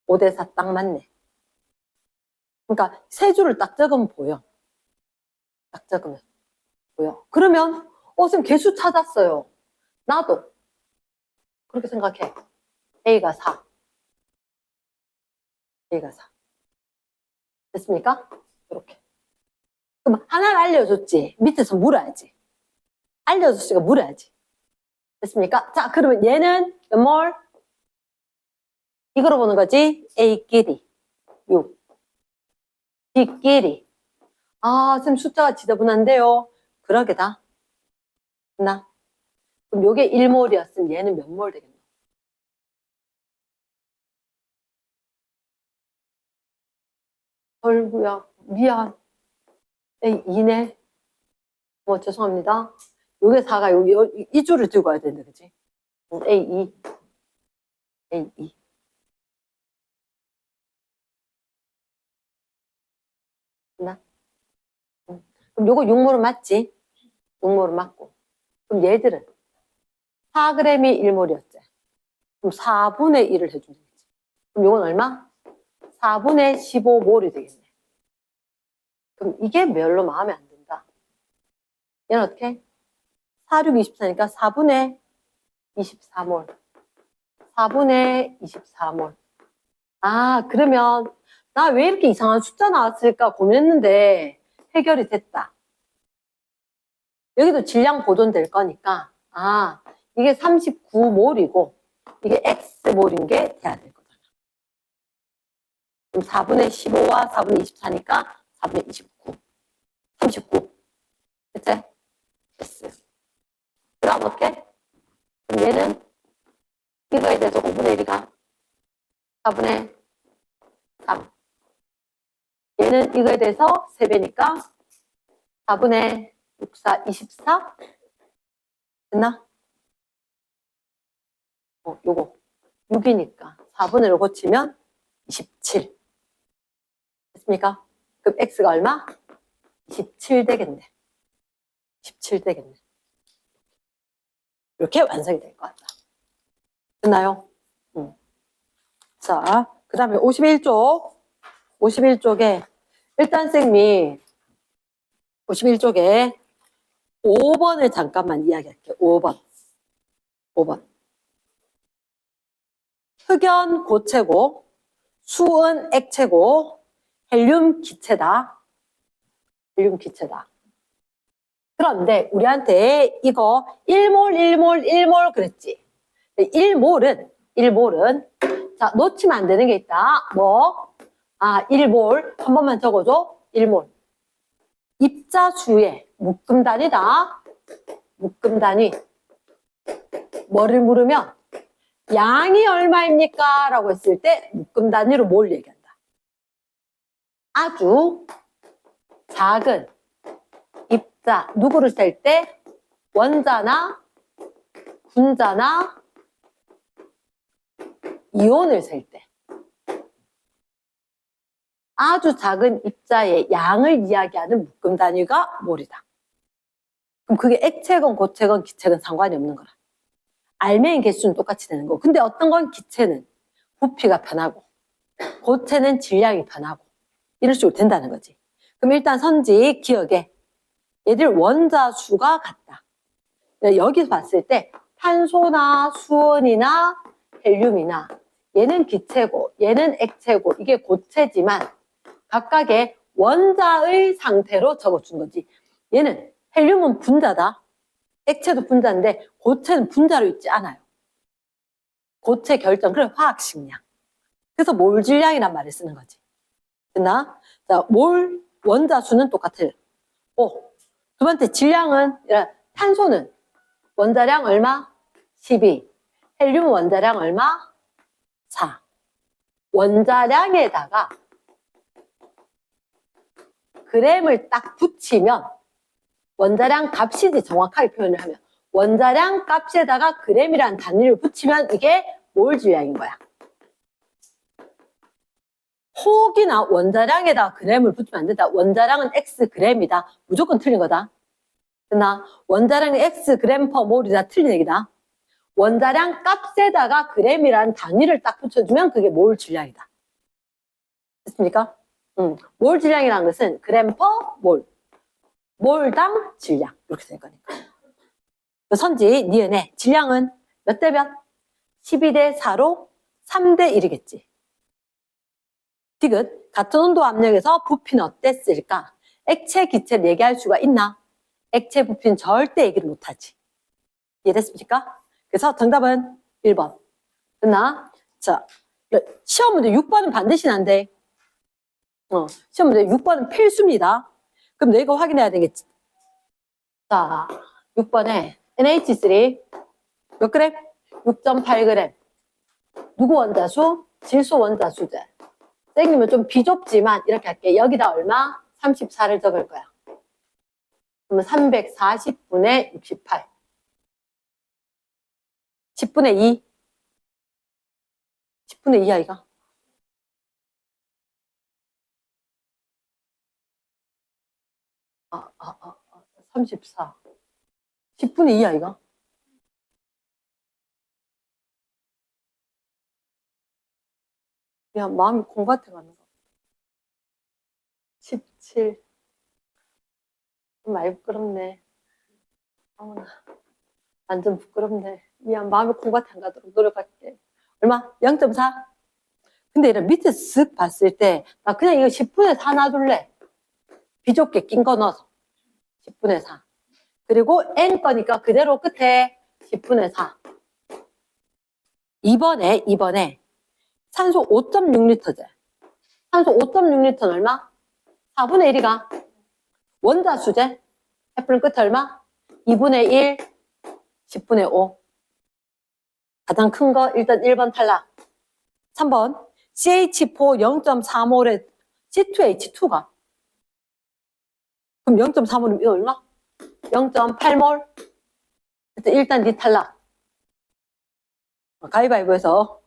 5대 4 딱 맞네. 그러니까 세 줄을 딱 적으면 보여. 딱 적으면 보여. 그러면 선생님 개수 찾았어요. 나도 그렇게 생각해. A가 4. A가 4. 됐습니까? 이렇게. 그럼 하나를 알려줬지. 밑에서 물어야지. 알려줬으니까 물어야지. 됐습니까? 자, 그러면 얘는 몇 몰? 이거로 보는 거지. A끼리 6. B끼리. 선생님 숫자가 지저분한데요. 그러게다. 됐나? 그럼 요게 1몰이었으면 얘는 몇 몰 되겠나? 얼구야. 미안. A2네. 죄송합니다. 요게 4가 이 줄을 들고 와야 되는데, 그치? A2. A2. 됐나? 그럼 요거 6몰은 맞지? 6몰은 맞고. 그럼 얘들은 4g이 1몰이었지. 그럼 4분의 1을 해주면 되겠지. 그럼 요건 얼마? 4분의 15몰이 되겠네. 그럼 이게 별로 마음에 안 든다. 얘는 어떻게? 4, 6, 24니까 4분의 24몰. 4분의 24몰. 그러면 나 왜 이렇게 이상한 숫자 나왔을까 고민했는데 해결이 됐다. 여기도 질량 보존될 거니까 이게 39몰이고 이게 X몰인 게 돼야 될 거잖아. 그럼 4분의 15와 4분의 24니까 4분의 29. 39. 그치? S. 그 다음 어떻게? 그럼 얘는 이거에 대해서 5분의 1이가 4분의 3. 얘는 이거에 대해서 3배니까 4분의 6, 4, 24? 됐나? 요거. 6이니까 4분의 1을 고치면 27. 됐습니까? 그럼 x가 얼마? 27 되겠네. 17 되겠네. 이렇게 완성이 될 것 같다. 됐나요? 자, 그 다음에 51쪽. 51쪽에, 일단 쌤이 51쪽에 5번을 잠깐만 이야기할게요. 5번. 5번. 흑연 고체고, 수은 액체고, 헬륨 기체다. 헬륨 기체다. 그런데 우리한테 이거 1몰, 1몰, 1몰 그랬지. 1몰은, 자, 놓치면 안 되는 게 있다. 뭐? 1몰. 한 번만 적어줘. 1몰. 입자수의 묶음 단위다. 묶음 단위. 뭐를 물으면 양이 얼마입니까? 라고 했을 때 묶음 단위로 뭘 얘기한다. 아주 작은 입자, 누구를 셀 때? 원자나 분자나 이온을 셀 때. 아주 작은 입자의 양을 이야기하는 묶음 단위가 몰이다. 그럼 그게 액체건 고체건 기체건 상관이 없는 거라. 알맹이 개수는 똑같이 되는 거. 근데 어떤 건 기체는 부피가 변하고 고체는 질량이 변하고 이럴 식으로 된다는 거지. 그럼 일단 선지 기억에 얘들 원자 수가 같다. 여기서 봤을 때 탄소나 수은이나 헬륨이나 얘는 기체고 얘는 액체고 이게 고체지만 각각의 원자의 상태로 적어준 거지. 얘는 헬륨은 분자다. 액체도 분자인데 고체는 분자로 있지 않아요. 고체 결정, 그래 화학식량. 그래서 몰 질량이란 말을 쓰는 거지. 됐나? 자, 몰 원자 수는 똑같을. 두 번째 질량은 탄소는 원자량 얼마? 12. 헬륨 원자량 얼마? 4. 원자량에다가 그램을 딱 붙이면 원자량 값이지 정확하게 표현을 하면 원자량 값에다가 그램이라는 단위를 붙이면 이게 몰 질량인 거야. 혹이나 원자량에다가 그램을 붙이면 안 된다. 원자량은 X 그램이다. 무조건 틀린 거다. 됐나? 원자량은 X 그램 퍼 몰이다. 틀린 얘기다. 원자량 값에다가 그램이라는 단위를 딱 붙여주면 그게 몰 질량이다. 됐습니까? 몰 질량이라는 것은 그램 퍼 몰. 몰당 질량. 이렇게 될 거니까. 선지, 니은의 질량은 몇 대 몇? 12대 4로 3대 1이겠지. 디귿, 같은 온도 압력에서 부피는 어땠을까? 액체, 기체를 얘기할 수가 있나? 액체, 부피는 절대 얘기를 못하지. 이해됐습니까? 그래서 정답은 1번. 됐나? 자, 시험 문제 6번은 반드시 난대. 시험 문제 6번은 필수입니다. 그럼 내가 확인해야 되겠지. 자, 6번에 NH3 몇 그램? 6.8g. 누구 원자수? 질소 원자수제. 땡기면 좀 비좁지만 이렇게 할게. 여기다 얼마? 34를 적을 거야. 그러면 340분의 68. 10분의 2. 10분의 2 아이가? 아, 34. 10분의 2 아이가? 야, 마음이 공같아 가는 거. 17. 많이 부끄럽네. 어머나. 완전 부끄럽네. 미안, 마음이 공같아 안 가도록 노력할게. 얼마? 0.4? 근데 이런 밑에 쓱 봤을 때, 나 그냥 이거 10분의 4 놔둘래. 비좁게 낀 거 넣어서. 10분의 4. 그리고 N 거니까 그대로 끝에 10분의 4. 2번에 산소 5.6L제. 산소 5.6L는 얼마? 4분의 1이가 원자수제. F는 끝에 얼마? 2분의 1, 10분의 5. 가장 큰 거 일단 1번 탈락. 3번 CH4 0.4몰에 C2H2가 그럼 0.4몰이면 이거 얼마? 0.8몰. 일단 니 탈락. 가위바위보에서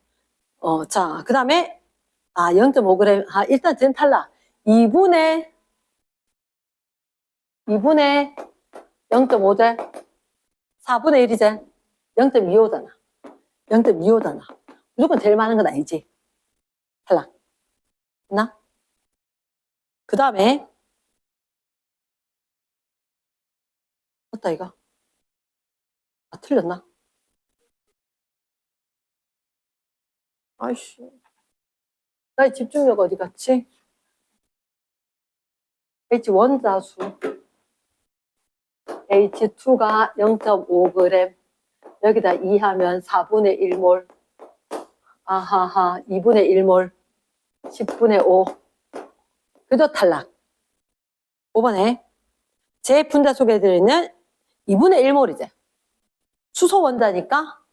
자, 그 다음에, 0.5g. 일단 전 탈락. 2분의 0.5제. 4분의 1이제. 0.25잖아. 0.25잖아. 무조건 제일 많은 건 아니지. 탈락. 됐나? 그 다음에, 맞다, 이거. 틀렸나? 아이씨. 나의 집중력 어디 갔지? H 원자수. H2가 0.5g. 여기다 2 하면 4분의 1몰. 아하하, 2분의 1몰. 10분의 5. 그저 탈락. 5번에 제 분자 속에 들어있는 2분의 1몰이지. 수소 원자니까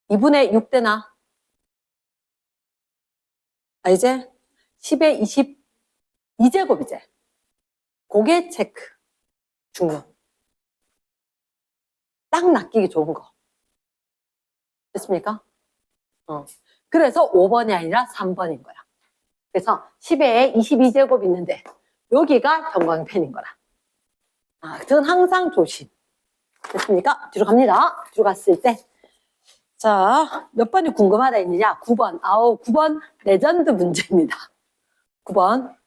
2분의 6대나. 이제 10의 22제곱이지. 고개 체크. 중요. 딱 낚이기 좋은 거. 됐습니까? 그래서 5번이 아니라 3번인 거야. 그래서 10에 22제곱 있는데 여기가 형광펜인 거라. 그건 항상 조심. 됐습니까? 뒤로 갑니다. 뒤로 갔을 때. 자, 몇 번이 궁금하다 있느냐? 9번. 9번 레전드 문제입니다. 9번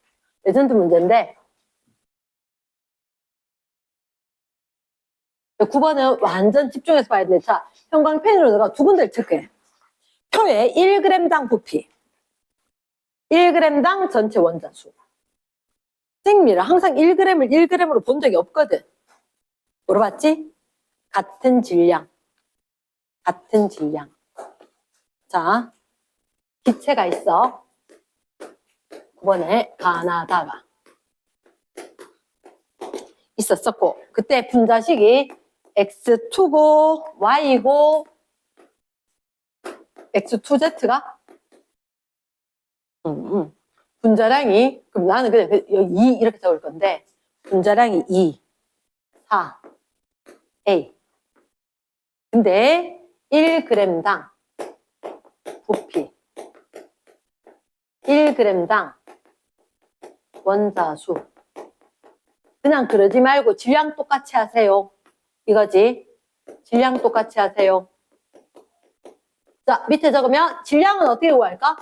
레전드 문제인데 9번은 완전 집중해서 봐야 되는데 자, 형광펜으로 내가 두 군데를 체크해. 표에 1g당 부피 1g당 전체 원자수. 생미를 항상 1g을 1g으로 본 적이 없거든. 물어봤지? 같은 질량. 같은 질량. 자, 기체가 있어. 9번에 가나다가 있었었고 그때 분자식이 X2고 Y고 X2Z가 분자량이 그럼 나는 그냥 2 이렇게 적을 건데 분자량이 2, 4, A 근데 1g당 부피 1g당 원자수 그냥 그러지 말고 질량 똑같이 하세요. 이거지. 질량 똑같이 하세요. 자, 밑에 적으면 질량은 어떻게 구할까?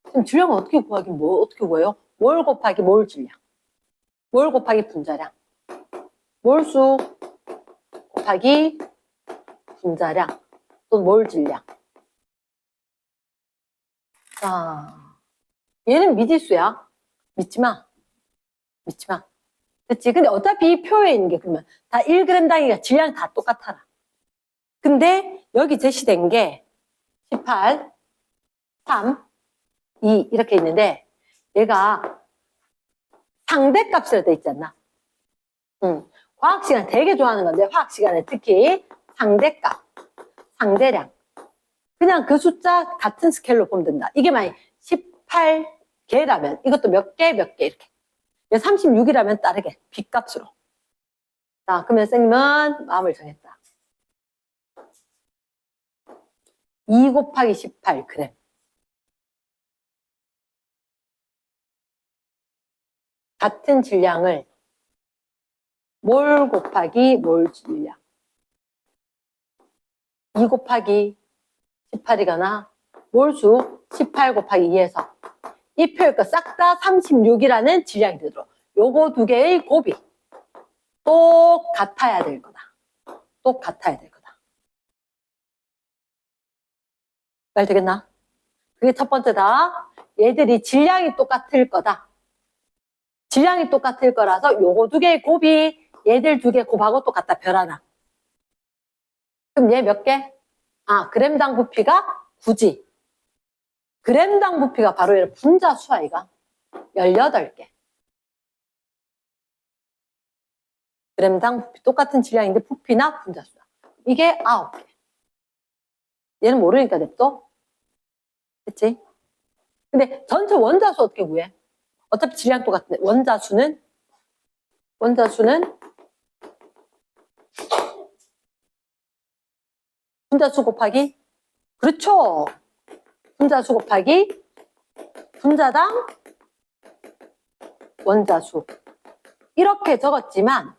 지금 질량은 어떻게 구하긴 어떻게 구해요? 몰 곱하기 몰 질량. 몰 곱하기 분자량. 몰수 곱하기 분자량 또는 몰 질량. 자, 얘는 미지수야. 믿지 마. 믿지 마. 그치? 근데 어차피 이 표에 있는 게 그러면 다 1g당이니까 질량이 다 똑같아라. 근데 여기 제시된 게 18, 3, 2 이렇게 있는데 얘가 상대값이라 돼 있지 않나? 과학 시간 되게 좋아하는 건데 화학 시간에 특히 상대값, 상대량. 그냥 그 숫자 같은 스케일로 보면 된다. 이게 만약 18개라면 이것도 몇 개, 몇 개 이렇게. 36이라면 다르게 빗값으로. 자, 그러면 선생님은 마음을 정했다. 2 곱하기 18g. 같은 질량을 몰 곱하기 몰 질량. 2 곱하기 18이거나 몰수 18 곱하기 2에서 이 표일 거 싹 다 36이라는 질량이 되도록 요거 두 개의 곱이 똑같아야 될 거다. 똑같아야 될 거다. 말 되겠나? 그게 첫 번째다. 얘들이 질량이 똑같을 거다. 질량이 똑같을 거라서 요거 두 개의 곱이 얘들 두 개 곱하고 똑같다. 별 하나. 그럼 얘 몇 개? g당 부피가 9지. g당 부피가 바로 얘 분자수 아이가 18개. g당 부피 똑같은 질량인데 부피나 분자수다. 이게 9개. 얘는 모르니까 냅둬. 됐지? 근데 전체 원자수 어떻게 구해? 어차피 질량 똑같은데 원자수는 분자수 곱하기 그렇죠. 분자수 곱하기 분자당 원자수. 이렇게 적었지만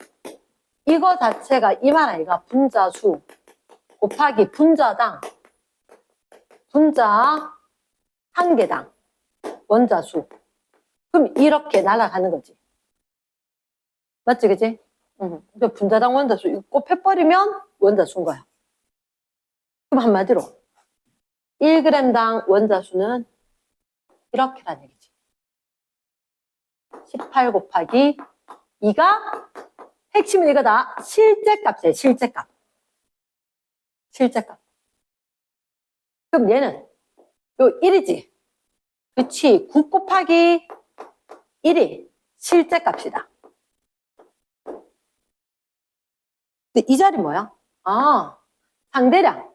이거 자체가 이 말 아이가 분자수 곱하기 분자당 분자 한 개당 원자수. 그럼 이렇게 날아가는 거지. 맞지, 그지? 응. 분자당 원자수 이거 곱해버리면 원자수인 거야. 그럼 한마디로 1g당 원자수는 이렇게란 얘기지. 18 곱하기 2가 핵심은 이거다. 실제값이에요. 실제값. 실제값. 그럼 얘는 요 1이지. 그치. 9 곱하기 1이 실제값이다. 근데 이 자리 뭐야? 아, 상대량.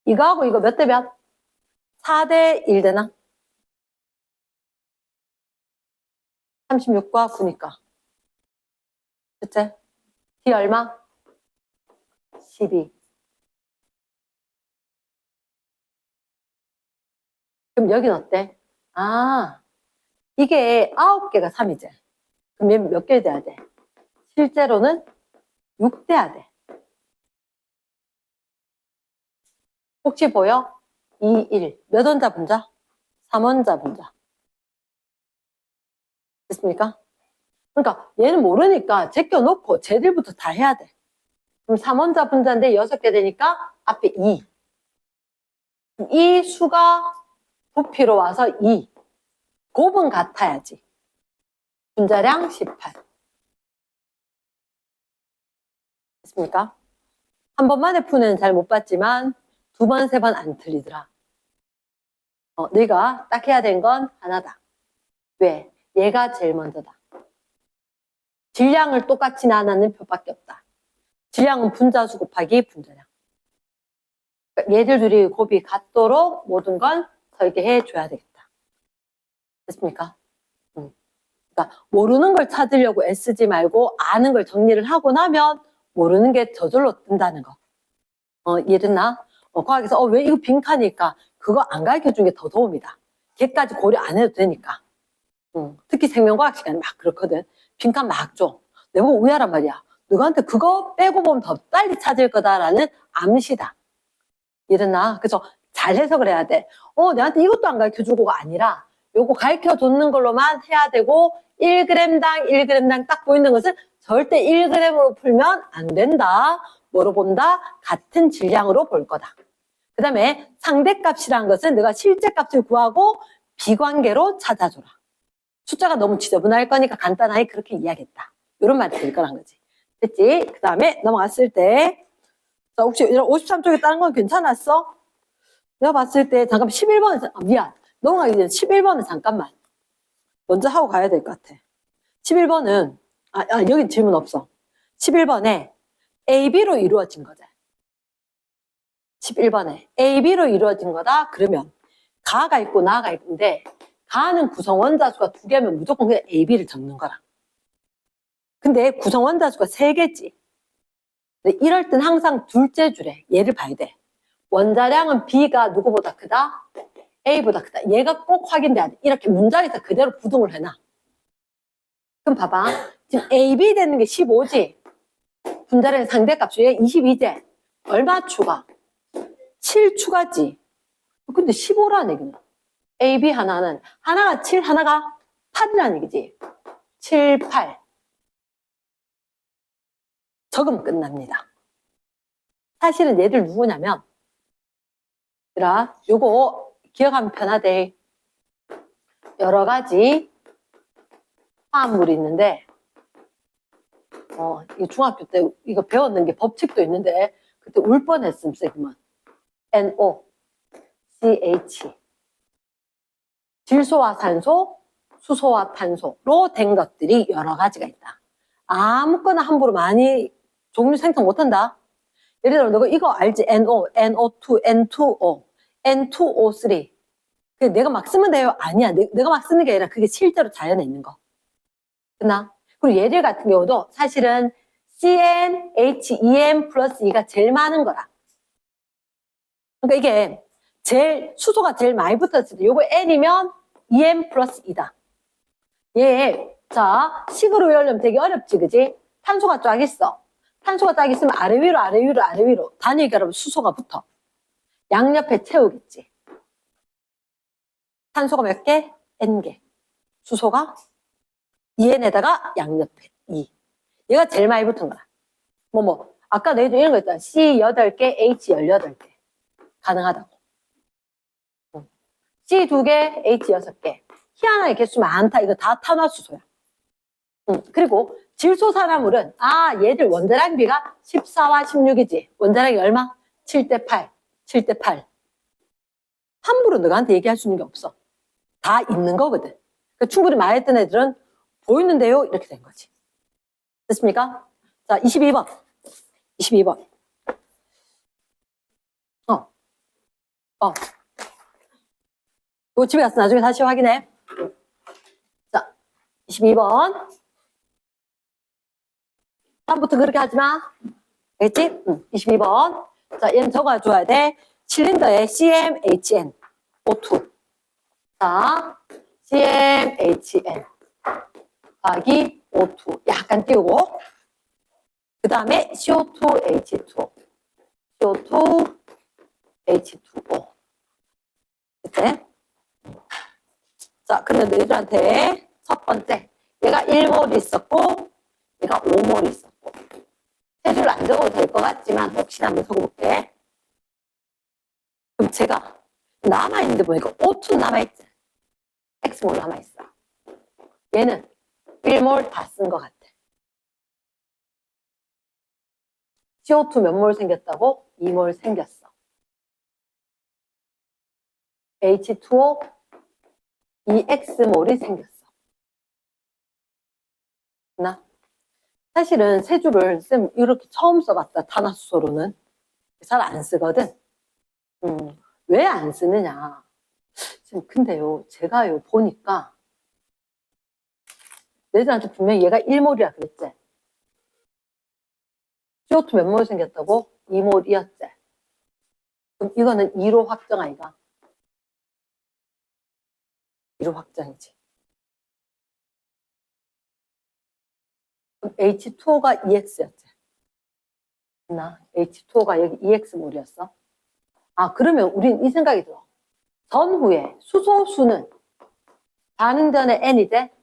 이거하고 이거 몇 대 몇? 4대 1 되나? 36과 9니까. 그치? D 얼마? 12. 그럼 여긴 어때? 아, 이게 9개가 3이지. 그럼 얘 몇 개 돼야 돼? 실제로는 6 돼야 돼. 혹시 보여? 2, 1. 몇 원자 분자? 3원자 분자. 됐습니까? 그러니까 얘는 모르니까 제껴놓고 쟤들부터 다 해야 돼. 그럼 3원자 분자인데 6개 되니까 앞에 2. 이 수가 부피로 와서 2. 곱은 같아야지. 분자량 18. 됐습니까? 한 번만에 푸는 잘 못 봤지만 2번, 3번 안 틀리더라. 네가 딱 해야 되는 건 하나다. 왜? 얘가 제일 먼저다. 질량을 똑같이 나누는 표밖에 없다. 질량은 분자수 곱하기 분자량. 그러니까 얘들 둘이 곱이 같도록 모든 건 설계해 줘야 되겠다. 됐습니까? 그러니까 모르는 걸 찾으려고 애쓰지 말고 아는 걸 정리를 하고 나면 모르는 게 저절로 뜬다는 거. 이해됐나? 과학에서 왜 이거 빈칸일까? 그거 안 가르쳐준 게 더 도움이다. 걔까지 고려 안 해도 되니까. 특히 생명과학 시간에 막 그렇거든. 빈칸 막 줘. 내가 우야란 말이야. 너한테 그거 빼고 보면 더 빨리 찾을 거다라는 암시다. 이랬나? 그래서 잘 해석을 해야 돼. 내한테 이것도 안 가르쳐주고가 아니라 요거 가르쳐줬는 걸로만 해야 되고 1g당 1g당 딱 보이는 것은 절대 1g으로 풀면 안 된다. 뭐로 본다? 같은 질량으로 볼 거다. 그 다음에 상대값이라는 것은 내가 실제값을 구하고 비관계로 찾아줘라. 숫자가 너무 지저분할 거니까 간단하게 그렇게 이해하겠다. 이런 말이 될 거란 거지. 됐지? 그 다음에 넘어갔을 때 자, 혹시 53쪽에 다른 건 괜찮았어? 내가 봤을 때 잠깐 11번은 미안. 넘어가기 전에 11번은 잠깐만. 먼저 하고 가야 될 것 같아. 11번은 여긴 질문 없어. 11번에 AB로 이루어진 거다. 11번에 AB로 이루어진 거다. 그러면 가가 있고 나가 있는데 가는 구성 원자수가 2개면 무조건 그냥 AB를 적는 거라. 근데 구성 원자수가 3개지. 이럴 땐 항상 둘째 줄에 얘를 봐야 돼. 원자량은 B가 누구보다 크다? A보다 크다. 얘가 꼭 확인돼야 돼. 이렇게 문장에서 그대로 부동을 해놔. 그럼 봐봐. 지금 AB 되는 게 15지. 분자량의 상대값이 22제. 얼마 추가? 7 추가지. 근데 15라는 얘기는 AB 하나가 7, 하나가 8이라는 얘기지. 7, 8. 적으면 끝납니다. 사실은 얘들 누구냐면 요거 기억하면 편하대. 여러 가지 화합물이 있는데 이 중학교 때 이거 배웠는 게 법칙도 있는데 그때 울 뻔했음 쌤은. NO, CH. 질소와 산소, 수소와 탄소로 된 것들이 여러 가지가 있다. 아무거나 함부로 많이 종류 생성 못한다. 예를 들어 너 이거 알지? NO, NO2, N2O, N2O3. 내가 막 쓰면 돼요? 아니야. 내가 막 쓰는 게 아니라 그게 실제로 자연에 있는 거. 됐나? 그리고 얘들 같은 경우도 사실은 CN, HEN 플러스 E가 제일 많은 거라. 그러니까 이게 수소가 제일 많이 붙었을 때, 요거 N이면 2N 플러스 2다. 자, 식으로 열려면 되게 어렵지, 그지? 탄소가 쫙 있어. 탄소가 딱 있으면 아래 위로, 아래 위로, 아래 위로. 단위 결합 수소가 붙어. 양옆에 채우겠지. 탄소가 몇 개? N개. 수소가 2N에다가 양옆에 2. 얘가 제일 많이 붙은 거야. 아까 너희도 이런 거 있잖아. C 8개, H 18개. 가능하다고. C 2개, H 6개. 희한하게 개수 많다. 이거 다 탄화수소야. 그리고 질소산화물은, 얘들 원자량비가 14와 16이지. 원자량이 얼마? 7대 8. 7대 8. 함부로 너한테 얘기할 수 있는 게 없어. 다 있는 거거든. 그러니까 충분히 많이 했던 애들은 보이는데요? 이렇게 된 거지. 됐습니까? 자, 22번. 22번. 이거 집에 가서 나중에 다시 확인해. 자, 22번. 다음부터 그렇게 하지 마. 알겠지? 22번. 자, 얘는 적어줘야 돼. 실린더에 CmHn O2. 자, CmHn 더하기 O2. 약간 띄우고. 그 다음에 CO2H2O. CO2H2O. 그치? 자, 그러면 너희들한테 첫 번째. 얘가 1몰 있었고, 얘가 5몰 있었고. 세 줄 안 적어도 될 것 같지만, 혹시나 한번 적어볼게. 그럼 제가 남아있는데 보니까 O2 남아있지. X몰 남아있어. 얘는 1몰 다 쓴 것 같아. CO2 몇 몰 생겼다고? 2몰 생겼어. H2O 2X몰이 생겼어. 나 사실은 세 줄을 쌤 이렇게 처음 써봤다. 탄화수소로는 잘 안 쓰거든. 왜 안 쓰느냐? 지금 근데요, 제가요 보니까 너희들한테 분명히 얘가 1몰이라 그랬지. CO2 몇 몰 생겼다고? 2몰이었지. 그럼 이거는 2로 확정 아이가? 2로 확정이지. 그럼 H2O가 2X였지. 나 H2O가 여기 2X몰이었어. 그러면 우린 이 생각이 들어. 전후에 수소수는 반응 전에 N이 돼?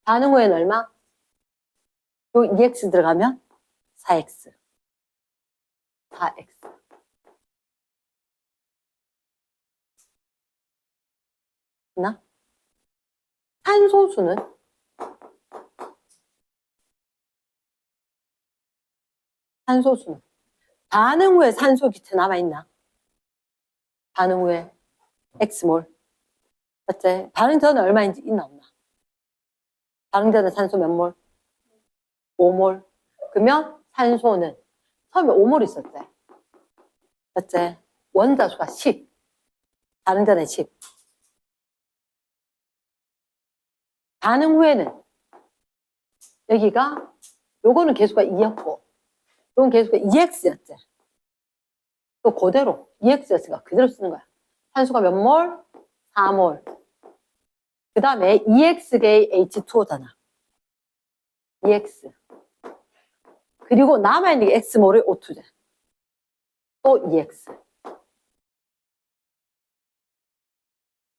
반응 후에는 얼마? 요 2X 들어가면 4X. 4X. 나? 탄소수는? 탄소수는? 반응 후에 산소 기체 남아있나? 반응 후에 X몰. 맞지? 반응 전에 얼마인지 있나 없나? 반응 전에 산소 몇 몰? 5몰. 그러면 산소는 처음에 5몰 있었지? 맞지? 원자수가 10. 반응 전에 10. 반응 후에는 여기가 요거는 개수가 2였고 요건 개수가 2X였지. 또 그대로 2X였으니까 그대로 쓰는 거야. 산소가 몇 몰? 4몰. 그 다음에 2X계의 H2O잖아. 2X. 그리고 남아있는 게 X몰의 O2잖아. 또 2X.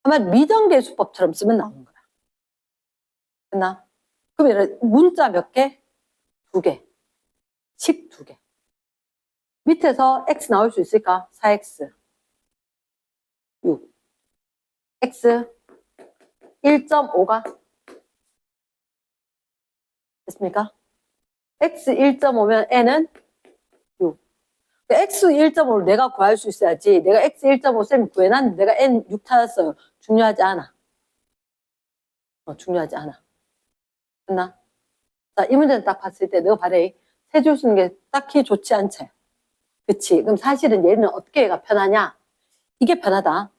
아마 미정계수법처럼 쓰면 나오는 거야. 됐나? 그러면 문자 몇 개? 2개. 식 2개. 밑에서 X 나올 수 있을까? 4X. 6. X 1.5가 됐습니까? X 1.5면 N은 6. X 1.5를 내가 구할 수 있어야지. 내가 X 1.5 쌤 구해놨는데 내가 N 6 찾았어요. 중요하지 않아. 중요하지 않아. 됐나? 자, 이 문제는 딱 봤을 때, 너가 봐래. 세 줄 쓰는 게 딱히 좋지 않지? 그치? 그럼 사실은 얘는 어떻게 얘가 편하냐? 이게 편하다.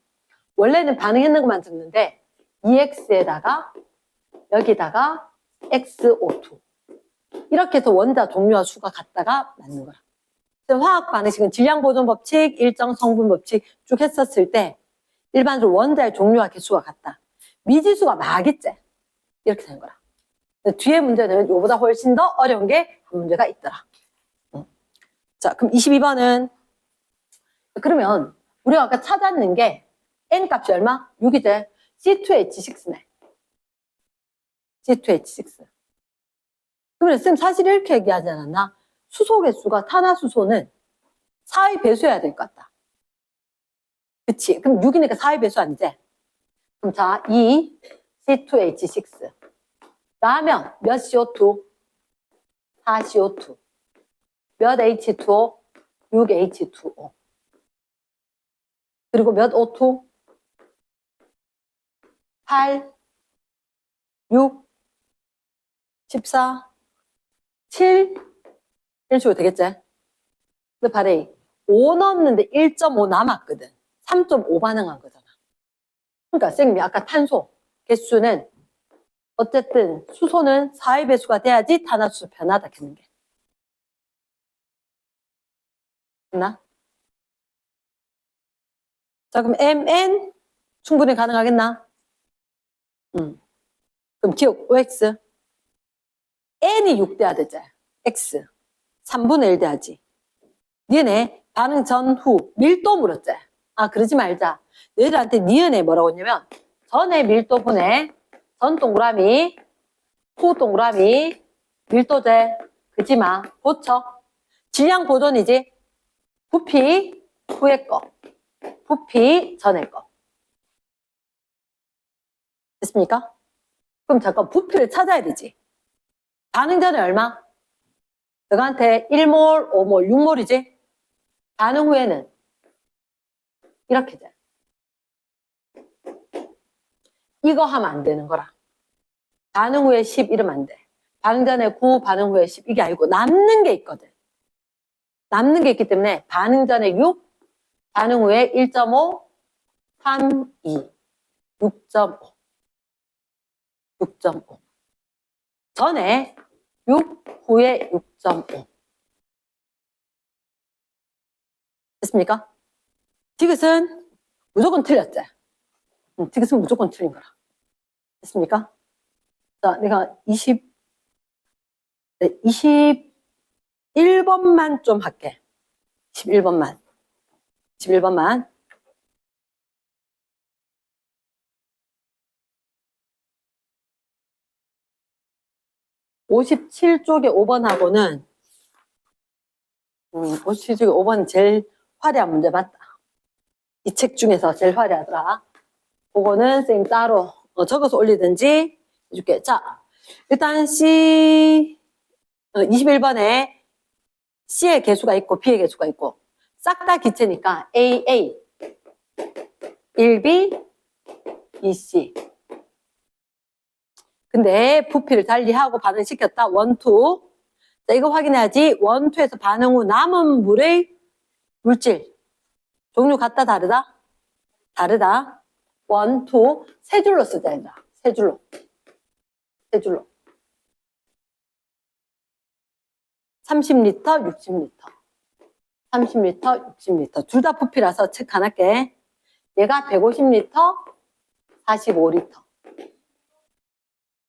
원래는 반응했는 것만 적는데, EX에다가, 여기다가 XO2. 이렇게 해서 원자 종류와 수가 같다가 맞는 거야. 화학 반응식은 질량 보존 법칙, 일정 성분 법칙 쭉 했었을 때 일반적으로 원자의 종류와 개수가 같다. 미지수가 막 있지. 이렇게 되는 거라. 뒤에 문제는 이거보다 훨씬 더 어려운 게 한 문제가 있더라. 자, 그럼 22번은 그러면 우리가 아까 찾았는 게 N 값이 얼마? 6이제 C2H6네. C2H6. 그러면 쌤 사실 이렇게 얘기하지 않았나? 수소 개수가 탄화수소는 4의 배수여야 될 것 같다. 그치? 그럼 6이니까 4의 배수 아니지? 그럼 자, 2 C2H6. 나면 몇 CO2? 4CO2. 몇 H2O? 6H2O. 그리고 몇 O2? 8, 6, 14, 7 이런 식으로 되겠지? 근데 봐래 5 넣었는데 1.5 남았거든. 3.5 반응한 거잖아. 그러니까 쌤이 아까 탄소 개수는 어쨌든 수소는 4의 배수가 돼야지 탄화수소 변하다 했는 게. 됐나? 자, 그럼 MN 충분히 가능하겠나? 그럼 기억 OX N이 6 돼야 되지. X 3분의 1 돼야지. 니은에 반응 전후 밀도 물었지. 아, 그러지 말자. 너희들한테 니은에 뭐라고 했냐면 전의 밀도분의 전 동그라미 후 동그라미 밀도제. 그지마. 고쳐. 질량 보존이지. 부피 후의 거. 부피 전의 거. 됐습니까? 그럼 잠깐 부피를 찾아야 되지. 반응 전에 얼마? 너한테 1몰, 5몰, 6몰이지? 반응 후에는 이렇게 돼. 이거 하면 안 되는 거라. 반응 후에 10 이러면 안 돼. 반응 전에 9, 반응 후에 10 이게 아니고 남는 게 있거든. 남는 게 있기 때문에 반응 전에 6, 반응 후에 1.5, 3, 2, 6.5. 6.5. 전에 6, 후에 6.5. 됐습니까? 디귿은 무조건 틀렸지? 디귿은 무조건 틀린 거라. 됐습니까? 자, 내가 21번만 좀 할게. 21번만. 21번만. (57쪽에) 5번하고는 57쪽에 5번은 제일 화려한 문제 맞다. 이 책 중에서 제일 화려하더라. 그거는 쌤 따로 적어서 올리든지 해줄게. 자, 일단 C 21번에 C의 개수가 있고 B의 개수가 있고 싹 다 기체니까 AA 1B 2C. 근데 부피를 달리하고 반응시켰다. 1, 2. 자, 이거 확인해야지. 1, 2에서 반응 후 남은 물의 물질 종류 같다 다르다? 다르다. 1, 2 세 줄로 쓰자. 이제. 세 줄로. 세 줄로. 30L, 60L. 30L, 60L. 둘 다 부피라서 체크 안 할게. 얘가 150L, 45L.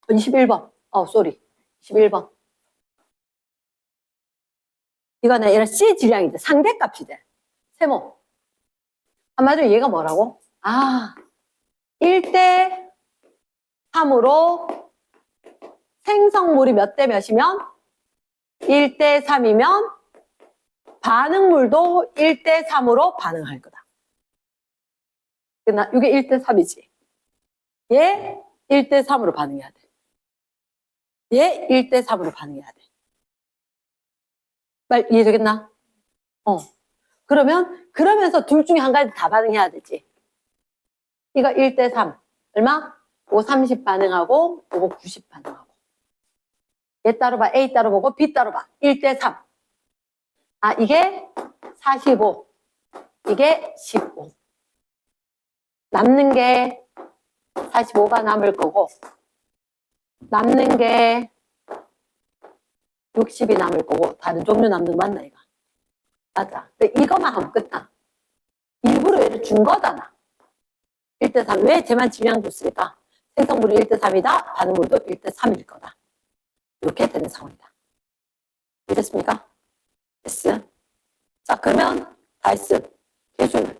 21번. 쏘리. 21번. 이거는 얘는 C 질량이지. 상대값이지. 세모. 한마디로 얘가 뭐라고? 1대 3으로 생성물이 몇 대 몇이면? 1대 3이면 반응물도 1대 3으로 반응할 거다. 이게 1대 3이지. 얘 1대 3으로 반응해야 돼. 얘 1대 3으로 반응해야 돼. 말 이해되겠나? 그러면서 둘 중에 한 가지 다 반응해야 되지. 이거 1대 3. 얼마? 이거 30 반응하고, 이거 90 반응하고. 얘 따로 봐. A 따로 보고, B 따로 봐. 1대 3. 이게 45. 이게 15. 남는 게 45가 남을 거고, 남는 게 60이 남을 거고, 다른 종류 남는 거 맞나, 이거? 맞아. 근데 이것만 하면 끝나. 일부러 얘를 준 거잖아. 1대3. 왜 쟤만 질량 줬을까? 생성물이 1대3이다. 반응물도 1대3일 거다. 이렇게 되는 상황이다. 이해됐습니까? 됐어. 자, 그러면 다 했음. 개수는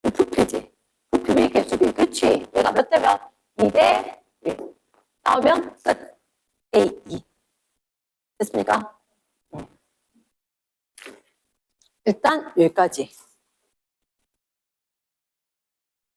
부피지. 부피 개수비. 그치? 얘가 몇 대 몇? 2대 1. 나오면 끝. A, 2. 됐습니까? 일단 여기까지.